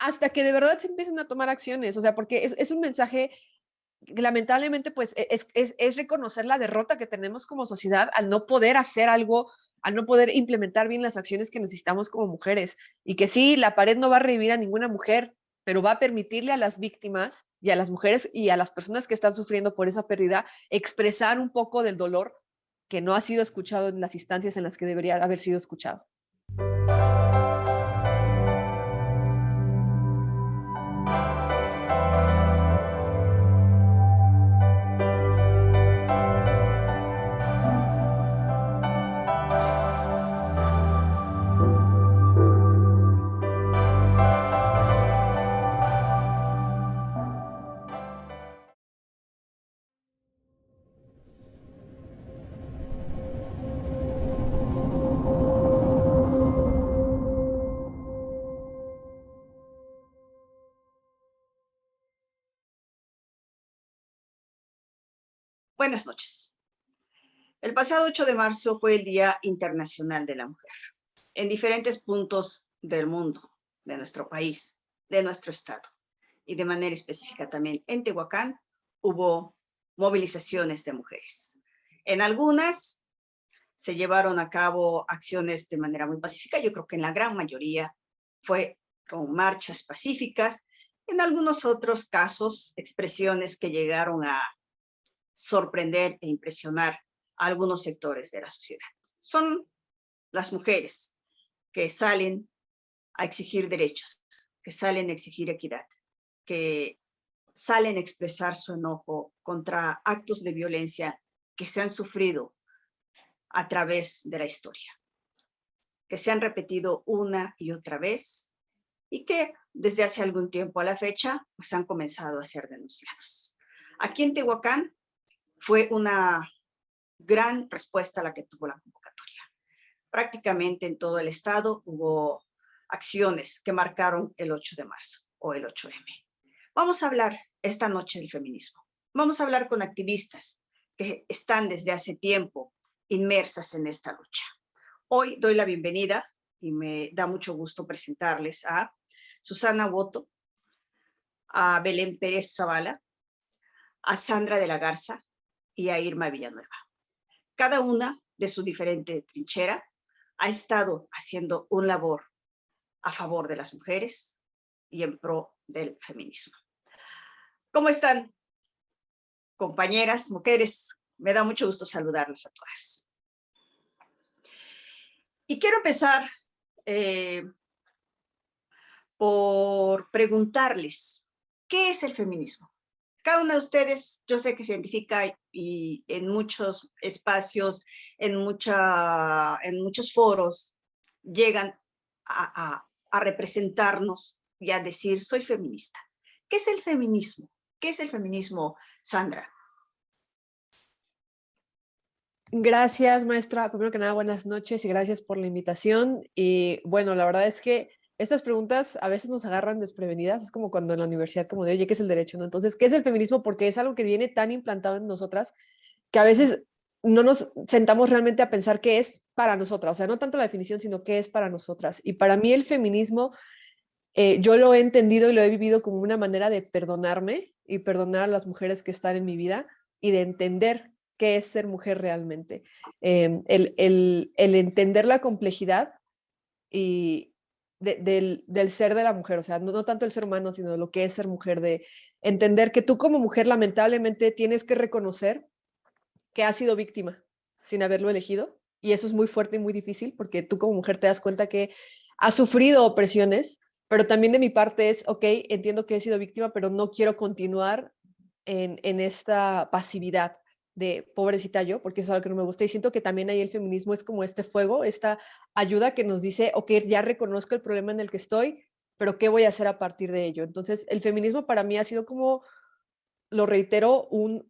hasta que de verdad se empiecen a tomar acciones, o sea, porque es un mensaje que lamentablemente, pues, es reconocer la derrota que tenemos como sociedad al no poder hacer algo, al no poder implementar bien las acciones que necesitamos como mujeres. Y que sí, la pared no va a revivir a ninguna mujer, pero va a permitirle a las víctimas y a las mujeres y a las personas que están sufriendo por esa pérdida expresar un poco del dolor que no ha sido escuchado en las instancias en las que debería haber sido escuchado. Buenas noches. El pasado 8 de marzo fue el Día Internacional de la Mujer. En diferentes puntos del mundo, de nuestro país, de nuestro estado y de manera específica también en Tehuacán, hubo movilizaciones de mujeres. En algunas se llevaron a cabo acciones de manera muy pacífica. Yo creo que en la gran mayoría fue con marchas pacíficas. En algunos otros casos, expresiones que llegaron a sorprender e impresionar a algunos sectores de la sociedad. Son las mujeres que salen a exigir derechos, que salen a exigir equidad, que salen a expresar su enojo contra actos de violencia que se han sufrido a través de la historia, que se han repetido una y otra vez y que desde hace algún tiempo a la fecha pues han comenzado a ser denunciados. Aquí en Tehuacán fue una gran respuesta a la que tuvo la convocatoria. Prácticamente en todo el estado hubo acciones que marcaron el 8 de marzo o el 8M. Vamos a hablar esta noche del feminismo. Vamos a hablar con activistas que están desde hace tiempo inmersas en esta lucha. Hoy doy la bienvenida y me da mucho gusto presentarles a Susana Boto, a Belén Pérez Zavala, a Sandra de la Garza y a Irma Villanueva. Cada una de su diferente trinchera ha estado haciendo un labor a favor de las mujeres y en pro del feminismo. ¿Cómo están, compañeras, mujeres? Me da mucho gusto saludarlas a todas. Y quiero empezar por preguntarles, ¿qué es el feminismo? Cada una de ustedes, yo sé que se identifica y en muchos espacios, en muchos foros, llegan a representarnos y a decir, soy feminista. ¿Qué es el feminismo? ¿Qué es el feminismo, Sandra? Gracias, maestra. Primero que nada, buenas noches y gracias por la invitación. Y bueno, la verdad es que estas preguntas a veces nos agarran desprevenidas. Es como cuando en la universidad, como de, oye, ¿qué es el derecho? ¿No? Entonces, ¿qué es el feminismo? Porque es algo que viene tan implantado en nosotras que a veces no nos sentamos realmente a pensar qué es para nosotras. O sea, no tanto la definición, sino qué es para nosotras. Y para mí el feminismo, yo lo he entendido y lo he vivido como una manera de perdonarme y perdonar a las mujeres que están en mi vida y de entender qué es ser mujer realmente. El entender la complejidad y del ser de la mujer, o sea, no tanto el ser humano, sino lo que es ser mujer, de entender que tú como mujer lamentablemente tienes que reconocer que has sido víctima sin haberlo elegido. Y eso es muy fuerte y muy difícil porque tú como mujer te das cuenta que has sufrido opresiones, pero también de mi parte es, ok, entiendo que he sido víctima, pero no quiero continuar en esta pasividad de pobrecita yo, porque es algo que no me gusta. Y siento que también ahí el feminismo es como este fuego, esta ayuda que nos dice, ok, ya reconozco el problema en el que estoy, pero ¿qué voy a hacer a partir de ello? Entonces, el feminismo para mí ha sido como, lo reitero, no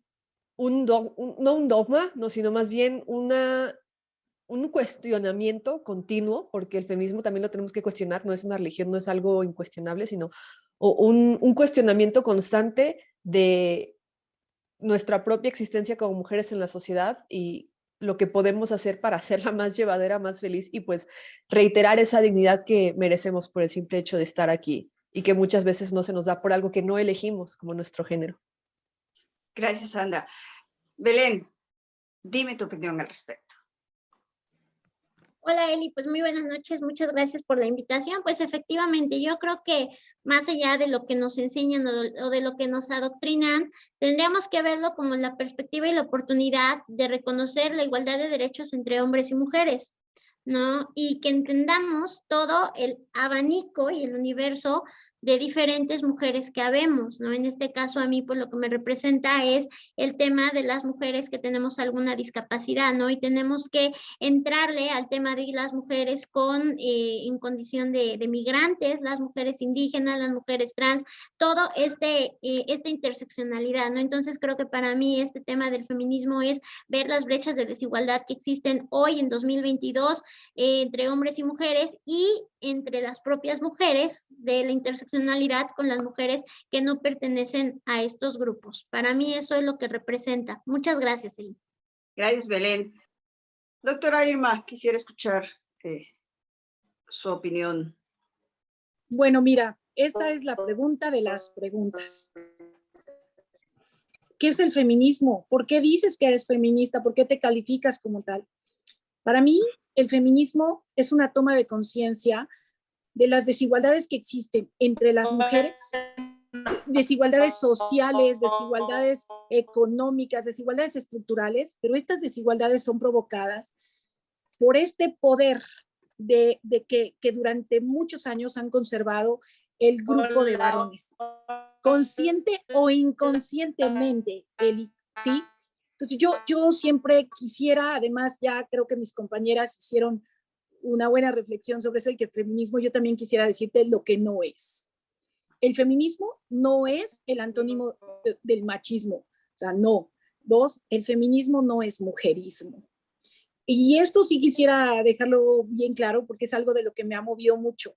un dogma, no, sino más bien un cuestionamiento continuo, porque el feminismo también lo tenemos que cuestionar, no es una religión, no es algo incuestionable, sino un cuestionamiento constante de nuestra propia existencia como mujeres en la sociedad y lo que podemos hacer para hacerla más llevadera, más feliz y pues reiterar esa dignidad que merecemos por el simple hecho de estar aquí. y que muchas veces no se nos da por algo que no elegimos, como nuestro género. Gracias, Sandra. Belén, dime tu opinión al respecto. Hola Eli, pues muy buenas noches, muchas gracias por la invitación. Pues efectivamente, yo creo que más allá de lo que nos enseñan o de lo que nos adoctrinan, tendríamos que verlo como la perspectiva y la oportunidad de reconocer la igualdad de derechos entre hombres y mujeres, ¿no? Y que entendamos todo el abanico y el universo de diferentes mujeres que habemos, ¿no? En este caso a mí por lo que me representa es el tema de las mujeres que tenemos alguna discapacidad, ¿no? Y tenemos que entrarle al tema de las mujeres en condición de migrantes, las mujeres indígenas, las mujeres trans, todo esta interseccionalidad, ¿no? Entonces creo que para mí este tema del feminismo es ver las brechas de desigualdad que existen hoy en 2022 entre hombres y mujeres y entre las propias mujeres de la interseccionalidad con las mujeres que no pertenecen a estos grupos. Para mí eso es lo que representa. Muchas gracias, Eli. Gracias, Belén. Doctora Irma, quisiera escuchar su opinión. Bueno, mira, esta es la pregunta de las preguntas. ¿Qué es el feminismo? ¿Por qué dices que eres feminista? ¿Por qué te calificas como tal? Para mí, el feminismo es una toma de conciencia de las desigualdades que existen entre las mujeres, desigualdades sociales, desigualdades económicas, desigualdades estructurales, pero estas desigualdades son provocadas por este poder de que durante muchos años han conservado el grupo de varones, consciente o inconscientemente, Eli, ¿sí? Entonces yo siempre quisiera, además ya creo que mis compañeras hicieron una buena reflexión sobre eso, el que el feminismo, yo también quisiera decirte lo que no es. El feminismo no es el antónimo del machismo, o sea, no. Dos, el feminismo no es mujerismo. Y esto sí quisiera dejarlo bien claro porque es algo de lo que me ha movido mucho,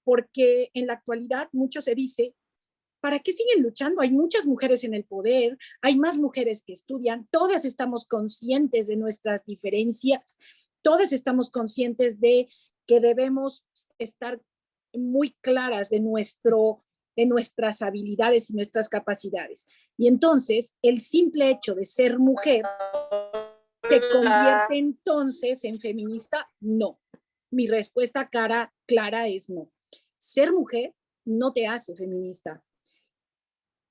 porque en la actualidad mucho se dice, ¿para qué siguen luchando? Hay muchas mujeres en el poder, hay más mujeres que estudian, todas estamos conscientes de nuestras diferencias, todas estamos conscientes de que debemos estar muy claras de nuestras habilidades y nuestras capacidades. Y entonces, el simple hecho de ser mujer ¿te convierte entonces en feminista? No. Mi respuesta clara es no. Ser mujer no te hace feminista.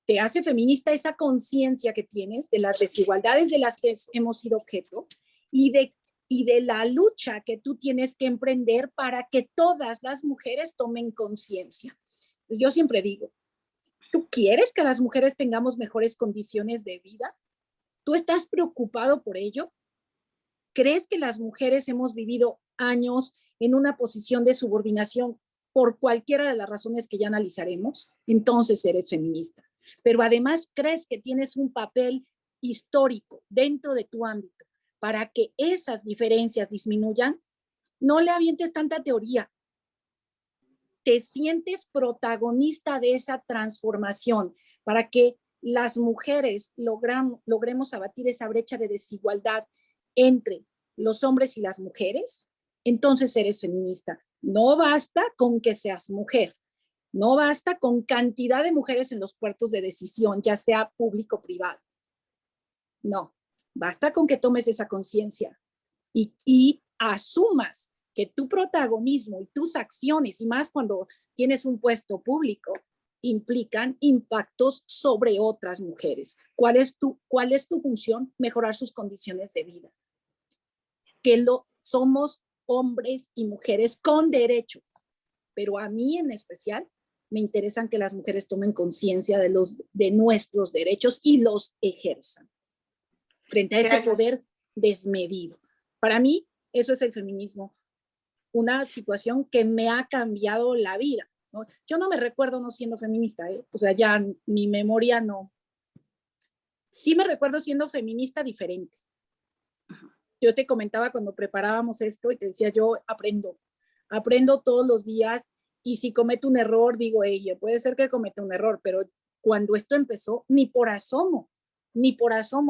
Te hace feminista esa conciencia que tienes de las desigualdades de las que hemos sido objeto y de la lucha que tú tienes que emprender para que todas las mujeres tomen conciencia. Yo siempre digo, ¿tú quieres que las mujeres tengamos mejores condiciones de vida? ¿Tú estás preocupado por ello? ¿Crees que las mujeres hemos vivido años en una posición de subordinación por cualquiera de las razones que ya analizaremos? Entonces eres feminista. Pero además crees que tienes un papel histórico dentro de tu ámbito para que esas diferencias disminuyan. No le avientes tanta teoría. Te sientes protagonista de esa transformación para que las mujeres logremos abatir esa brecha de desigualdad entre los hombres y las mujeres, entonces eres feminista. No basta con que seas mujer, no basta con cantidad de mujeres en los puestos de decisión, ya sea público o privado. No, basta con que tomes esa conciencia y asumas que tu protagonismo y tus acciones, y más cuando tienes un puesto público, implican impactos sobre otras mujeres. ¿Cuál es tu función? Mejorar sus condiciones de vida. Que somos hombres y mujeres con derechos, pero a mí en especial me interesan que las mujeres tomen conciencia de nuestros derechos y los ejerzan frente a ese poder desmedido. Para mí, eso es el feminismo, una situación que me ha cambiado la vida, ¿no? Yo no me recuerdo no siendo feminista, o sea, ya mi memoria no. Sí me recuerdo siendo feminista diferente. Yo te comentaba cuando preparábamos esto y te decía, yo aprendo todos los días y si cometo un error, digo, puede ser que cometa un error, pero cuando esto empezó, ni por asomo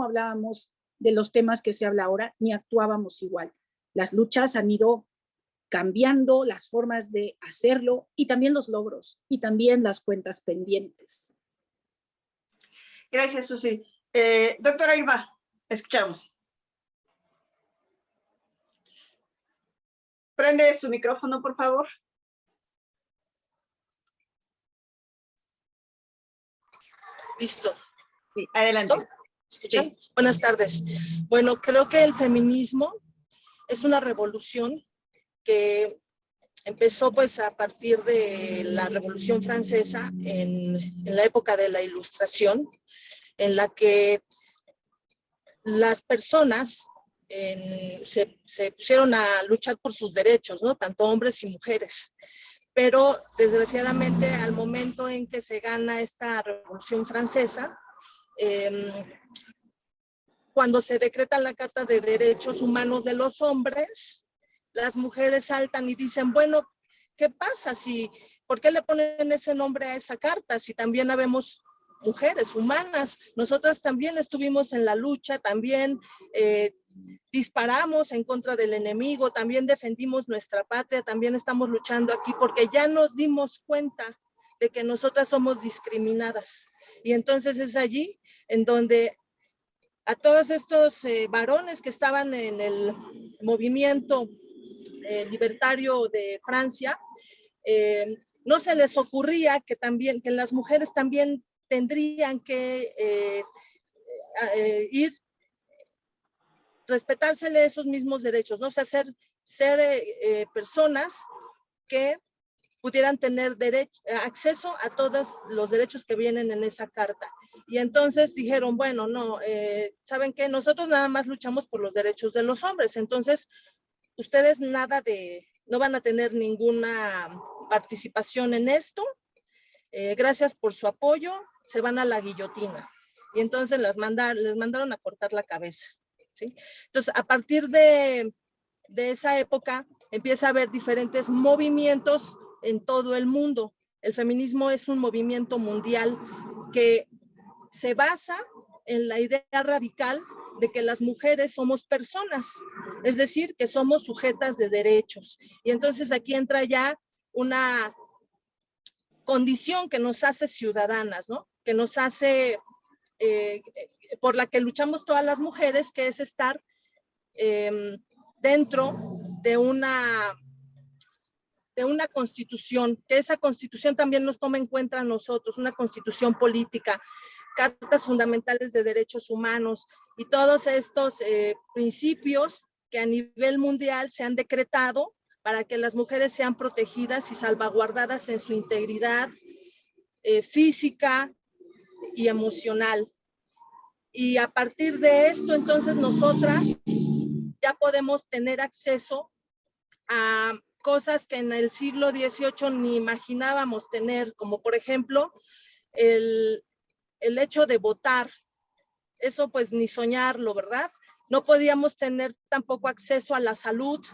hablábamos de los temas que se habla ahora, ni actuábamos igual. Las luchas han ido cambiando las formas de hacerlo y también los logros y también las cuentas pendientes. Gracias, Susi. Doctora Irma, escuchamos. Prende su micrófono, por favor. Listo. Sí, adelante. ¿Listo? ¿Escuchan? Sí. Buenas tardes. Bueno, creo que el feminismo es una revolución que empezó pues a partir de la Revolución Francesa en la época de la Ilustración, en la que las personas se pusieron a luchar por sus derechos, ¿no? Tanto hombres y mujeres. Pero desgraciadamente al momento en que se gana esta Revolución Francesa, cuando se decreta la Carta de Derechos Humanos de los Hombres, las mujeres saltan y dicen, bueno, ¿qué pasa si, por qué le ponen ese nombre a esa carta si también habemos mujeres humanas? Nosotras también estuvimos en la lucha, también disparamos en contra del enemigo, también defendimos nuestra patria, también estamos luchando aquí porque ya nos dimos cuenta de que nosotras somos discriminadas. Y entonces es allí en donde a todos estos varones que estaban en el movimiento libertario de Francia, no se les ocurría que las mujeres también tendrían que respetársele esos mismos derechos, ¿no? O sea, ser personas que pudieran tener acceso a todos los derechos que vienen en esa carta. Y entonces dijeron, bueno, no, ¿saben qué? Nosotros nada más luchamos por los derechos de los hombres, entonces ustedes no van a tener ninguna participación en esto, gracias por su apoyo, se van a la guillotina. Y entonces les mandaron a cortar la cabeza, ¿sí? Entonces, a partir de esa época, empieza a haber diferentes movimientos en todo el mundo. El feminismo es un movimiento mundial que se basa en la idea radical de que las mujeres somos personas, es decir, que somos sujetas de derechos. Y entonces aquí entra ya una condición que nos hace ciudadanas, ¿no? Que nos hace, por la que luchamos todas las mujeres, que es estar dentro de una constitución, que esa constitución también nos toma en cuenta a nosotros, una constitución política, cartas fundamentales de derechos humanos y todos estos principios que a nivel mundial se han decretado para que las mujeres sean protegidas y salvaguardadas en su integridad física y emocional. Y a partir de esto, entonces, nosotras ya podemos tener acceso a cosas que en el siglo XVIII ni imaginábamos tener, como por ejemplo, el hecho de votar. Eso pues ni soñarlo, ¿verdad? No podíamos tener tampoco acceso a la salud,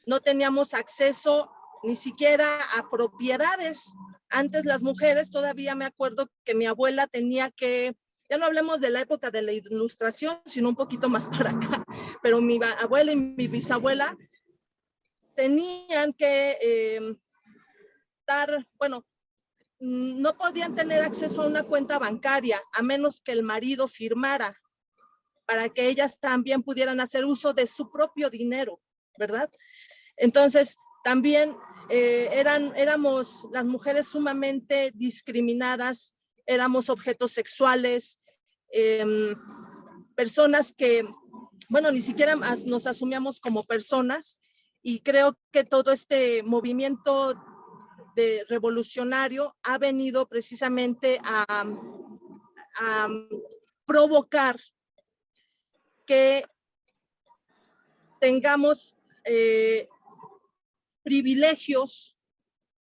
no teníamos acceso ni siquiera a propiedades. Antes las mujeres, todavía me acuerdo que mi abuela tenía que, ya no hablemos de la época de la Ilustración, sino un poquito más para acá, pero mi abuela y mi bisabuela tenían que no podían tener acceso a una cuenta bancaria a menos que el marido firmara para que ellas también pudieran hacer uso de su propio dinero, ¿verdad? Entonces, también éramos las mujeres sumamente discriminadas, éramos objetos sexuales, personas que, bueno, ni siquiera nos asumíamos como personas, y creo que todo este movimiento revolucionario ha venido precisamente a provocar que tengamos privilegios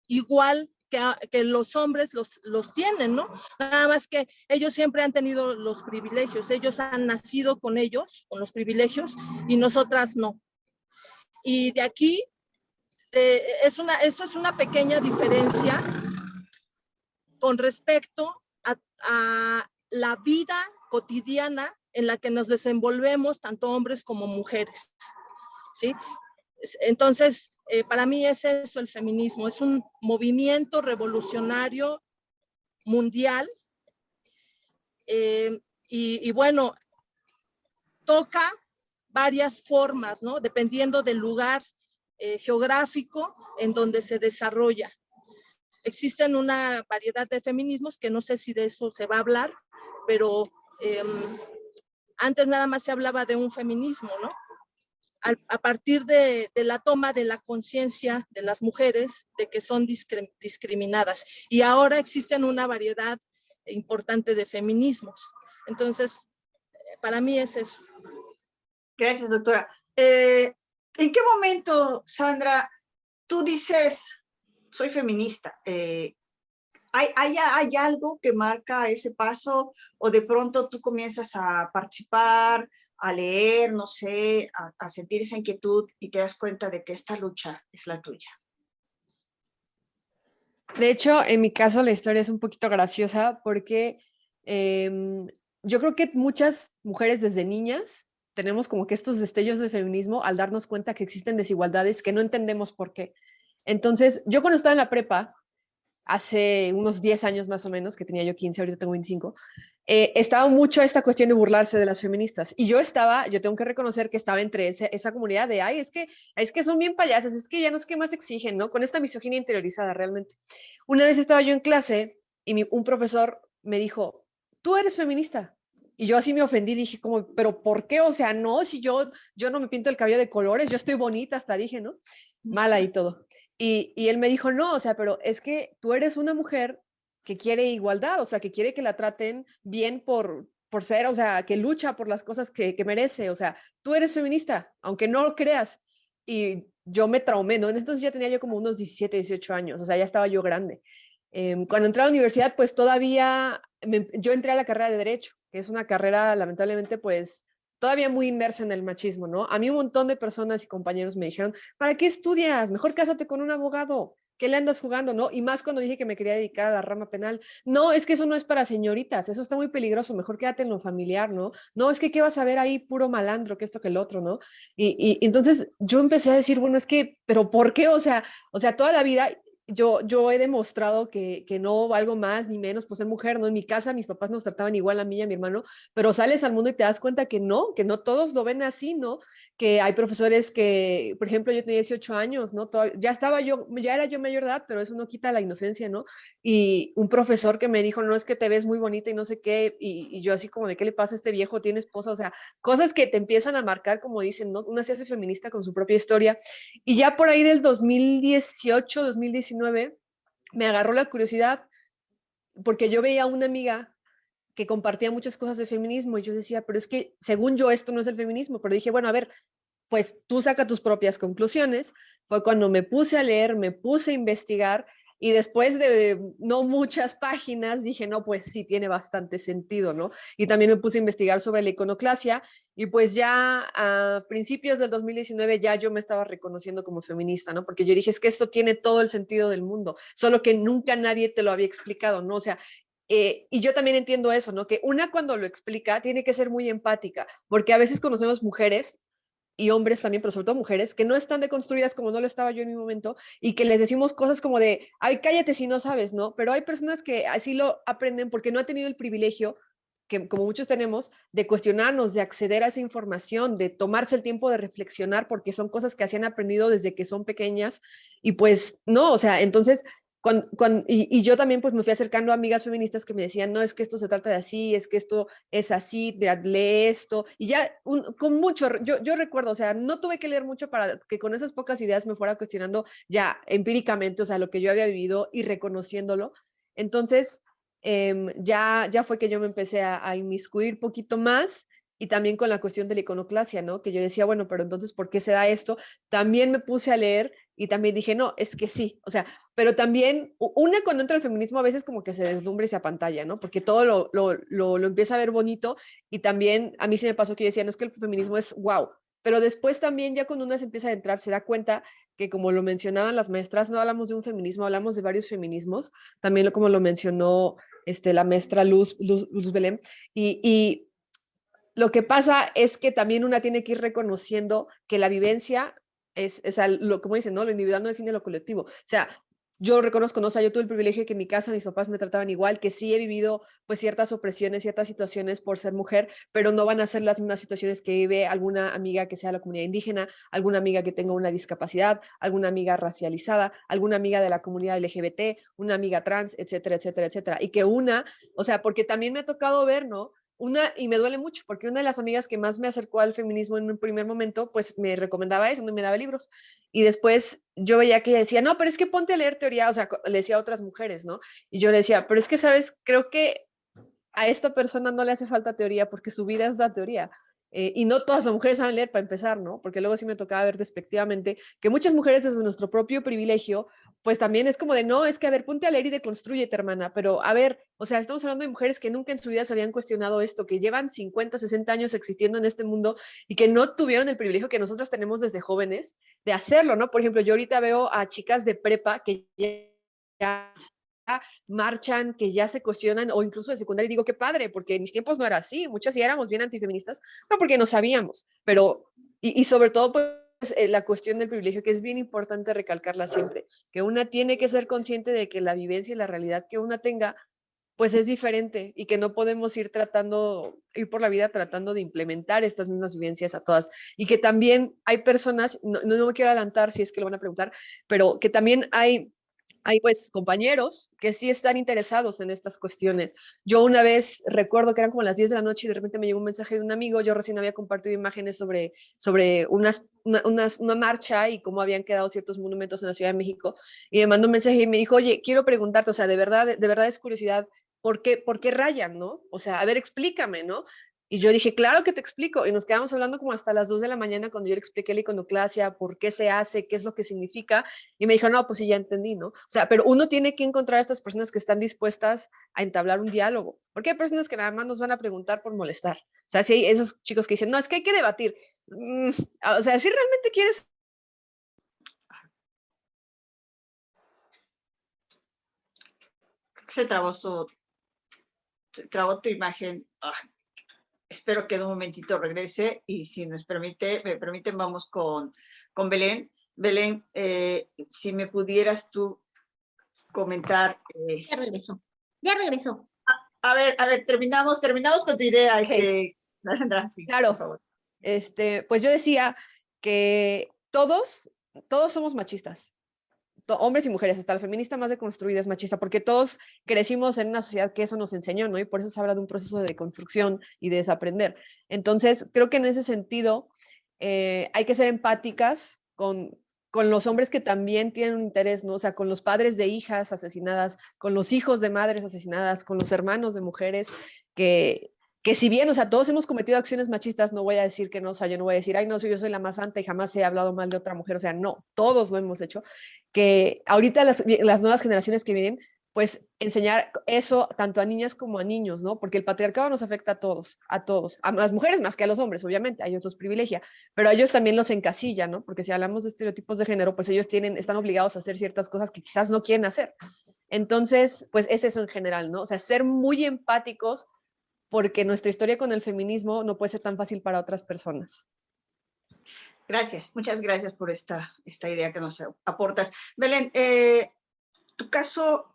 igual que los hombres los tienen, ¿no? Nada más que ellos siempre han tenido los privilegios, ellos han nacido con ellos, con los privilegios, y nosotras no. Y de aquí, esto es una pequeña diferencia con respecto a la vida cotidiana en la que nos desenvolvemos, tanto hombres como mujeres, ¿sí? Entonces, para mí es eso el feminismo, es un movimiento revolucionario mundial y bueno, toca varias formas, ¿no? Dependiendo del lugar geográfico en donde se desarrolla. Existen una variedad de feminismos que no sé si de eso se va a hablar, pero antes nada más se hablaba de un feminismo, ¿no? A partir de la toma de la conciencia de las mujeres de que son discriminadas. Y ahora existen una variedad importante de feminismos. Entonces, para mí es eso. Gracias, doctora. ¿En qué momento, Sandra, tú dices, soy feminista? ¿Hay algo que marca ese paso o de pronto tú comienzas a participar, a leer, no sé, a sentir esa inquietud y te das cuenta de que esta lucha es la tuya? De hecho, en mi caso la historia es un poquito graciosa porque yo creo que muchas mujeres desde niñas tenemos como que estos destellos de feminismo al darnos cuenta que existen desigualdades que no entendemos por qué. Entonces, yo cuando estaba en la prepa, hace unos 10 años más o menos, que tenía yo 15, ahorita tengo 25, estaba mucho esta cuestión de burlarse de las feministas. Y yo tengo que reconocer que estaba entre esa comunidad de, ay, es que son bien payasas, es que ya no es que más exigen, ¿no? Con esta misoginia interiorizada realmente. Una vez estaba yo en clase y un profesor me dijo, tú eres feminista. Y yo así me ofendí, dije como, pero ¿por qué? O sea, no, si yo no me pinto el cabello de colores, yo estoy bonita, hasta dije, ¿no? Mala y todo. Y él me dijo, no, o sea, pero es que tú eres una mujer que quiere igualdad, o sea, que quiere que la traten bien por ser, o sea, que lucha por las cosas que merece, o sea, tú eres feminista, aunque no lo creas. Y yo me traumé, ¿no? En entonces ya tenía yo como unos 17, 18 años, o sea, ya estaba yo grande. Cuando entré a la universidad, pues todavía, yo entré a la carrera de Derecho, que es una carrera, lamentablemente, pues todavía muy inmersa en el machismo, ¿no? A mí un montón de personas y compañeros me dijeron, ¿para qué estudias? Mejor cásate con un abogado. ¿Qué le andas jugando, no? Y más cuando dije que me quería dedicar a la rama penal. No, es que eso no es para señoritas, eso está muy peligroso, mejor quédate en lo familiar, ¿no? No, es que ¿qué vas a ver ahí? Puro malandro, que esto, que el otro, ¿no? Y entonces yo empecé a decir, bueno, es que, ¿pero por qué? O sea, toda la vida yo he demostrado que no valgo más ni menos por ser mujer, ¿no? En mi casa mis papás nos trataban igual a mí y a mi hermano, pero sales al mundo y te das cuenta que no todos lo ven así, ¿no? Que hay profesores que, por ejemplo, yo tenía 18 años, ¿no? Ya era yo mayor de edad, pero eso no quita la inocencia, ¿no? Y un profesor que me dijo, no, es que te ves muy bonita y no sé qué, y yo así como, ¿de qué le pasa a este viejo? ¿Tiene esposa? O sea, cosas que te empiezan a marcar, como dicen, ¿no? Una se hace feminista con su propia historia. Y ya por ahí del 2018, 2019, me agarró la curiosidad porque yo veía a una amiga que compartía muchas cosas de feminismo y yo decía, pero es que según yo esto no es el feminismo, pero dije, bueno, a ver, pues tú saca tus propias conclusiones. Fue cuando me puse a leer, me puse a investigar y después de no muchas páginas dije, no, pues sí, tiene bastante sentido, ¿no? Y también me puse a investigar sobre la iconoclasia y pues ya a principios del 2019 ya yo me estaba reconociendo como feminista, ¿no? Porque yo dije, es que esto tiene todo el sentido del mundo, solo que nunca nadie te lo había explicado, ¿no? O sea, y yo también entiendo eso, ¿no? Que una cuando lo explica tiene que ser muy empática, porque a veces conocemos mujeres y hombres también, pero sobre todo mujeres, que no están deconstruidas como no lo estaba yo en mi momento y que les decimos cosas como de, ay, cállate si no sabes, ¿no? Pero hay personas que así lo aprenden porque no han tenido el privilegio, que como muchos tenemos, de cuestionarnos, de acceder a esa información, de tomarse el tiempo de reflexionar porque son cosas que así han aprendido desde que son pequeñas y pues no, o sea, entonces y yo también pues me fui acercando a amigas feministas que me decían, no, es que esto se trata de así, es que esto es así, lee esto, y ya con mucho, yo recuerdo, o sea, no tuve que leer mucho para que con esas pocas ideas me fuera cuestionando ya empíricamente, o sea, lo que yo había vivido y reconociéndolo. Entonces, ya fue que yo me empecé a inmiscuir poquito más y también con la cuestión de la iconoclasia, ¿no? Que yo decía, bueno, pero entonces, ¿por qué se da esto? También me puse a leer y también dije, no, es que sí, o sea, pero también, una cuando entra el feminismo a veces como que se deslumbra y se apantalla, ¿no? Porque todo lo empieza a ver bonito y también a mí se me pasó que yo decía, no es que el feminismo es wow, pero después también ya cuando una se empieza a entrar se da cuenta que como lo mencionaban las maestras, no hablamos de un feminismo, hablamos de varios feminismos, también como lo mencionó la maestra Luz Belén, y lo que pasa es que también una tiene que ir reconociendo que la vivencia o sea, como dicen, ¿no? Lo individual no define lo colectivo. O sea, yo reconozco, ¿no? O sea, yo tuve el privilegio de que en mi casa mis papás me trataban igual, que sí he vivido pues ciertas opresiones, ciertas situaciones por ser mujer, pero no van a ser las mismas situaciones que vive alguna amiga que sea de la comunidad indígena, alguna amiga que tenga una discapacidad, alguna amiga racializada, alguna amiga de la comunidad LGBT, una amiga trans, etcétera, etcétera, etcétera. Y que o sea, porque también me ha tocado ver, ¿no? Y me duele mucho, porque una de las amigas que más me acercó al feminismo en un primer momento, pues me recomendaba eso, no me daba libros. Y después yo veía que ella decía, no, pero es que ponte a leer teoría, o sea, le decía a otras mujeres, ¿no? Y yo le decía, pero es que, ¿sabes? Creo que a esta persona no le hace falta teoría porque su vida es la teoría. Y no todas las mujeres saben leer para empezar, ¿no? Porque luego sí me tocaba ver despectivamente que muchas mujeres desde nuestro propio privilegio, pues también es como de, no, es que a ver, ponte a leer y deconstrúyete, hermana, pero a ver, o sea, estamos hablando de mujeres que nunca en su vida se habían cuestionado esto, que llevan 50, 60 años existiendo en este mundo y que no tuvieron el privilegio que nosotros tenemos desde jóvenes de hacerlo, ¿no? Por ejemplo, yo ahorita veo a chicas de prepa que ya marchan, que ya se cuestionan, o incluso de secundaria, y digo, qué padre, porque en mis tiempos no era así, muchas sí éramos bien antifeministas, no porque no sabíamos, pero, y sobre todo, pues, la cuestión del privilegio, que es bien importante recalcarla siempre, que una tiene que ser consciente de que la vivencia y la realidad que una tenga, pues es diferente, y que no podemos ir por la vida tratando de implementar estas mismas vivencias a todas, y que también hay personas, no me quiero adelantar si es que lo van a preguntar, pero que también hay pues compañeros que sí están interesados en estas cuestiones. Yo una vez recuerdo que eran como las 10 de la noche y de repente me llegó un mensaje de un amigo, yo recién había compartido imágenes sobre una marcha y cómo habían quedado ciertos monumentos en la Ciudad de México, y me mandó un mensaje y me dijo, oye, quiero preguntarte, o sea, de verdad es curiosidad, ¿por qué rayan, no? O sea, a ver, explícame, ¿no? Y yo dije, claro que te explico. Y nos quedamos hablando como hasta las 2 de la mañana cuando yo le expliqué la iconoclasia, por qué se hace, qué es lo que significa. Y me dijo, no, pues sí, ya entendí, ¿no? O sea, pero uno tiene que encontrar a estas personas que están dispuestas a entablar un diálogo. Porque hay personas que nada más nos van a preguntar por molestar. O sea, si hay esos chicos que dicen, no, es que hay que debatir. O sea, si realmente quieres... Se trabó tu imagen. Espero que en un momentito regrese y si me permiten, vamos con Belén. Belén, si me pudieras tú comentar. Ya regresó, ya regresó. A ver, terminamos con tu idea, Okay. Alejandra, sí, Claro. por favor. Pues yo decía que todos somos machistas. Hombres y mujeres, hasta la feminista más deconstruida es machista, porque todos crecimos en una sociedad que eso nos enseñó, ¿no? Y por eso se habla de un proceso de deconstrucción y de desaprender. Entonces, creo que en ese sentido hay que ser empáticas con los hombres que también tienen un interés, ¿no? O sea, con los padres de hijas asesinadas, con los hijos de madres asesinadas, con los hermanos de mujeres que si bien, o sea, todos hemos cometido acciones machistas, no voy a decir que no, o sea, yo no voy a decir, ay, no, yo soy la más santa y jamás he hablado mal de otra mujer, o sea, no, todos lo hemos hecho, que ahorita las nuevas generaciones que vienen, pues enseñar eso tanto a niñas como a niños, ¿no? Porque el patriarcado nos afecta a todos, a las mujeres más que a los hombres, obviamente, a ellos los privilegia, pero a ellos también los encasilla, ¿no? Porque si hablamos de estereotipos de género, pues ellos están obligados a hacer ciertas cosas que quizás no quieren hacer. Entonces, pues es eso en general, ¿no? O sea, ser muy empáticos porque nuestra historia con el feminismo no puede ser tan fácil para otras personas. Gracias, muchas gracias por esta idea que nos aportas. Belén, tu caso,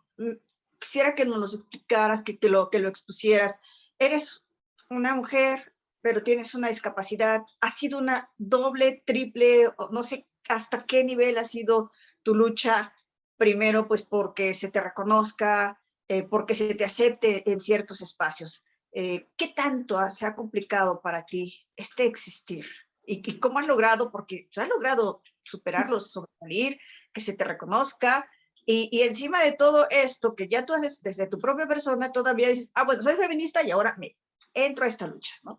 quisiera que nos lo explicaras, que lo expusieras. Eres una mujer, pero tienes una discapacidad. ¿Ha sido una doble, triple, no sé hasta qué nivel ha sido tu lucha? Primero, pues porque se te reconozca, porque se te acepte en ciertos espacios. ¿Qué tanto se ha complicado para ti este existir? ¿Y cómo has logrado? Porque has logrado superarlo, sobresalir, que se te reconozca, y encima de todo esto que ya tú haces desde tu propia persona, todavía dices, bueno, soy feminista y ahora me entro a esta lucha, ¿no?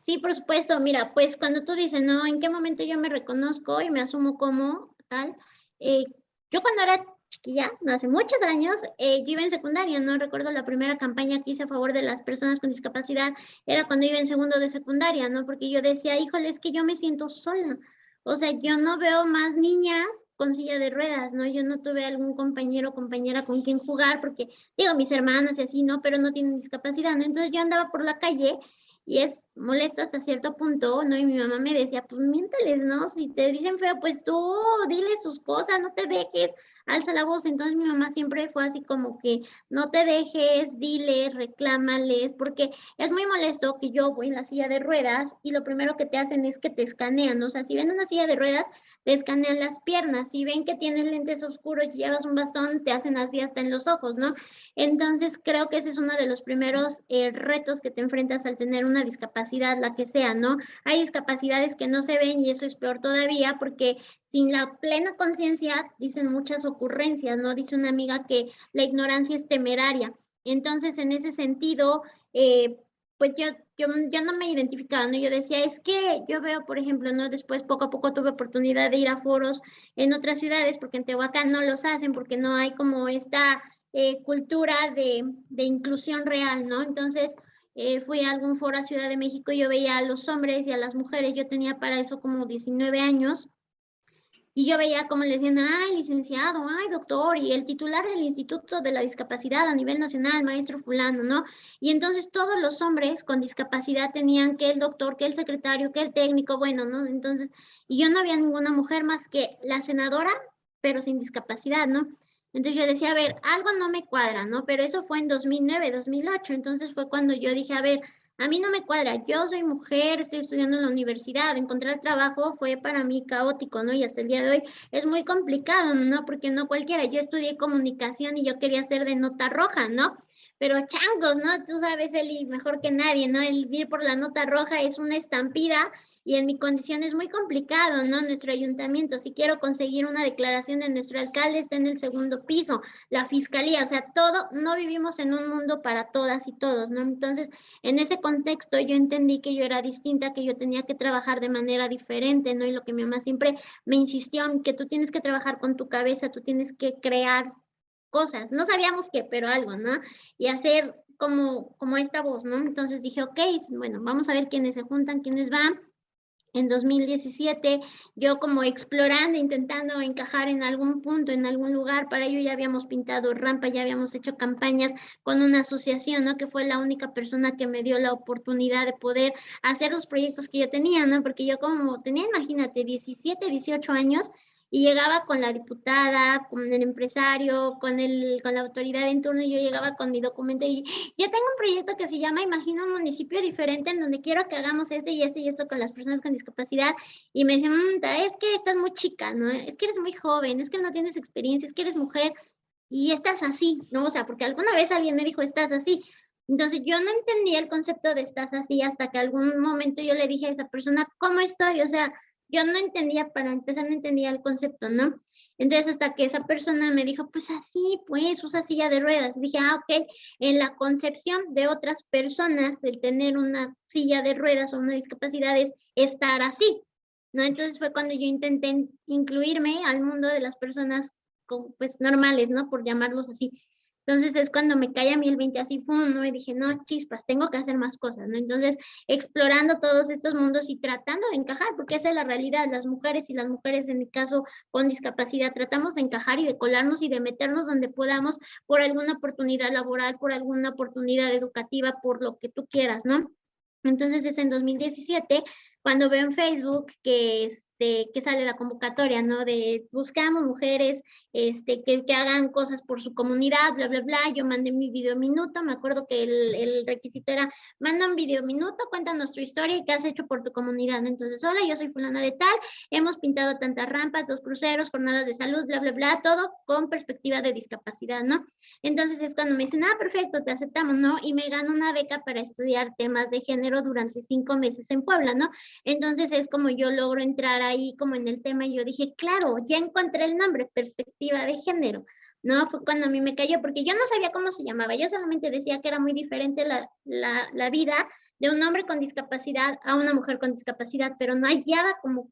Sí, por supuesto. Mira, pues cuando tú dices, ¿no? ¿En qué momento yo me reconozco y me asumo como tal? Yo cuando era chiquilla, no hace muchos años, yo iba en secundaria, ¿no? Recuerdo la primera campaña que hice a favor de las personas con discapacidad, era cuando iba en segundo de secundaria, ¿no? Porque yo decía, híjole, es que yo me siento sola. O sea, yo no veo más niñas con silla de ruedas, ¿no? Yo no tuve algún compañero o compañera con quien jugar, porque, digo, mis hermanas y así, ¿no? Pero no tienen discapacidad, ¿no? Entonces yo andaba por la calle y es molesto hasta cierto punto, ¿no? Y mi mamá me decía, pues miéntales, ¿no? Si te dicen feo, pues tú diles sus cosas, no te dejes, alza la voz. Entonces mi mamá siempre fue así como que no te dejes, diles, reclámales, porque es muy molesto que yo voy en la silla de ruedas y lo primero que te hacen es que te escanean, ¿no? O sea, si ven una silla de ruedas, te escanean las piernas, si ven que tienes lentes oscuros y llevas un bastón, te hacen así hasta en los ojos, ¿no? Entonces, creo que ese es uno de los primeros retos que te enfrentas al tener una discapacidad, la que sea, ¿no? Hay discapacidades que no se ven y eso es peor todavía porque sin la plena conciencia dicen muchas ocurrencias, ¿no? Dice una amiga que la ignorancia es temeraria. Entonces, en ese sentido, pues yo no me identificaba, ¿no? Yo decía, es que yo veo, por ejemplo, ¿no? Después poco a poco tuve oportunidad de ir a foros en otras ciudades, porque en Tehuacán no los hacen, porque no hay como esta cultura de inclusión real, ¿no? Entonces, fui a algún foro a Ciudad de México y yo veía a los hombres y a las mujeres, yo tenía para eso como 19 años, y yo veía como le decían, ay, licenciado, ay, doctor, y el titular del Instituto de la Discapacidad a nivel nacional, maestro fulano, ¿no? Y entonces todos los hombres con discapacidad tenían que el doctor, que el secretario, que el técnico, bueno, ¿no? Entonces, y yo no había ninguna mujer más que la senadora, pero sin discapacidad, ¿no? Entonces yo decía, a ver, algo no me cuadra, ¿no? Pero eso fue en 2009, 2008, entonces fue cuando yo dije, a ver, a mí no me cuadra, yo soy mujer, estoy estudiando en la universidad, encontrar trabajo fue para mí caótico, ¿no? Y hasta el día de hoy es muy complicado, ¿no? Porque no cualquiera, yo estudié comunicación y yo quería ser de nota roja, ¿no? Pero changos, ¿no? Tú sabes, Eli, mejor que nadie, ¿no? El ir por la nota roja es una estampida y en mi condición es muy complicado, ¿no? Nuestro ayuntamiento, si quiero conseguir una declaración de nuestro alcalde, está en el segundo piso, la fiscalía, o sea, todo, no vivimos en un mundo para todas y todos, ¿no? Entonces, en ese contexto yo entendí que yo era distinta, que yo tenía que trabajar de manera diferente, ¿no? Y lo que mi mamá siempre me insistió, que tú tienes que trabajar con tu cabeza, tú tienes que crear cosas, no sabíamos qué, pero algo, ¿no? Y hacer como esta voz, ¿no? Entonces dije, ok, bueno, vamos a ver quiénes se juntan, quiénes van. En 2017, yo como explorando, intentando encajar en algún punto, en algún lugar, para ello ya habíamos pintado rampa, ya habíamos hecho campañas con una asociación, ¿no? Que fue la única persona que me dio la oportunidad de poder hacer los proyectos que yo tenía, ¿no? Porque yo como tenía, imagínate, 17, 18 años, y llegaba con la diputada, con el empresario, con la autoridad en turno, y yo llegaba con mi documento y yo tengo un proyecto que se llama Imagina un municipio diferente en donde quiero que hagamos este y esto con las personas con discapacidad. Y me decían, es que estás muy chica, ¿no? Es que eres muy joven, es que no tienes experiencia, es que eres mujer y estás así, ¿no? O sea, porque alguna vez alguien me dijo, estás así. Entonces yo no entendía el concepto de estás así hasta que algún momento yo le dije a esa persona, ¿cómo estoy? O sea, yo no entendía, para empezar no entendía el concepto, ¿no? Entonces hasta que esa persona me dijo, pues así, pues usa silla de ruedas. Dije, ok, en la concepción de otras personas, el tener una silla de ruedas o una discapacidad es estar así, ¿no? Entonces fue cuando yo intenté incluirme al mundo de las personas pues normales, ¿no? Por llamarlos así. Entonces es cuando me cae a mí el 20 así, ¡fum! ¿No? Y dije, no, chispas, tengo que hacer más cosas, ¿no? Entonces, explorando todos estos mundos y tratando de encajar, porque esa es la realidad, las mujeres y las mujeres, en mi caso, con discapacidad, tratamos de encajar y de colarnos y de meternos donde podamos por alguna oportunidad laboral, por alguna oportunidad educativa, por lo que tú quieras, ¿no? Entonces es en 2017 cuando veo en Facebook que sale la convocatoria, ¿no? De buscamos mujeres que hagan cosas por su comunidad, bla, bla, bla. Yo mandé mi video minuto, me acuerdo que el requisito era, manda un video minuto, cuéntanos tu historia y qué has hecho por tu comunidad, ¿no? Entonces, hola, yo soy fulana de tal, hemos pintado tantas rampas, 2 cruceros, jornadas de salud, bla, bla, bla, todo con perspectiva de discapacidad, ¿no? Entonces es cuando me dicen, perfecto, te aceptamos, ¿no? Y me gano una beca para estudiar temas de género durante 5 meses en Puebla, ¿no? Entonces es como yo logro entrar ahí como en el tema y yo dije, claro, ya encontré el nombre, perspectiva de género, ¿no? Fue cuando a mí me cayó, porque yo no sabía cómo se llamaba, yo solamente decía que era muy diferente la vida de un hombre con discapacidad a una mujer con discapacidad, pero no hallaba como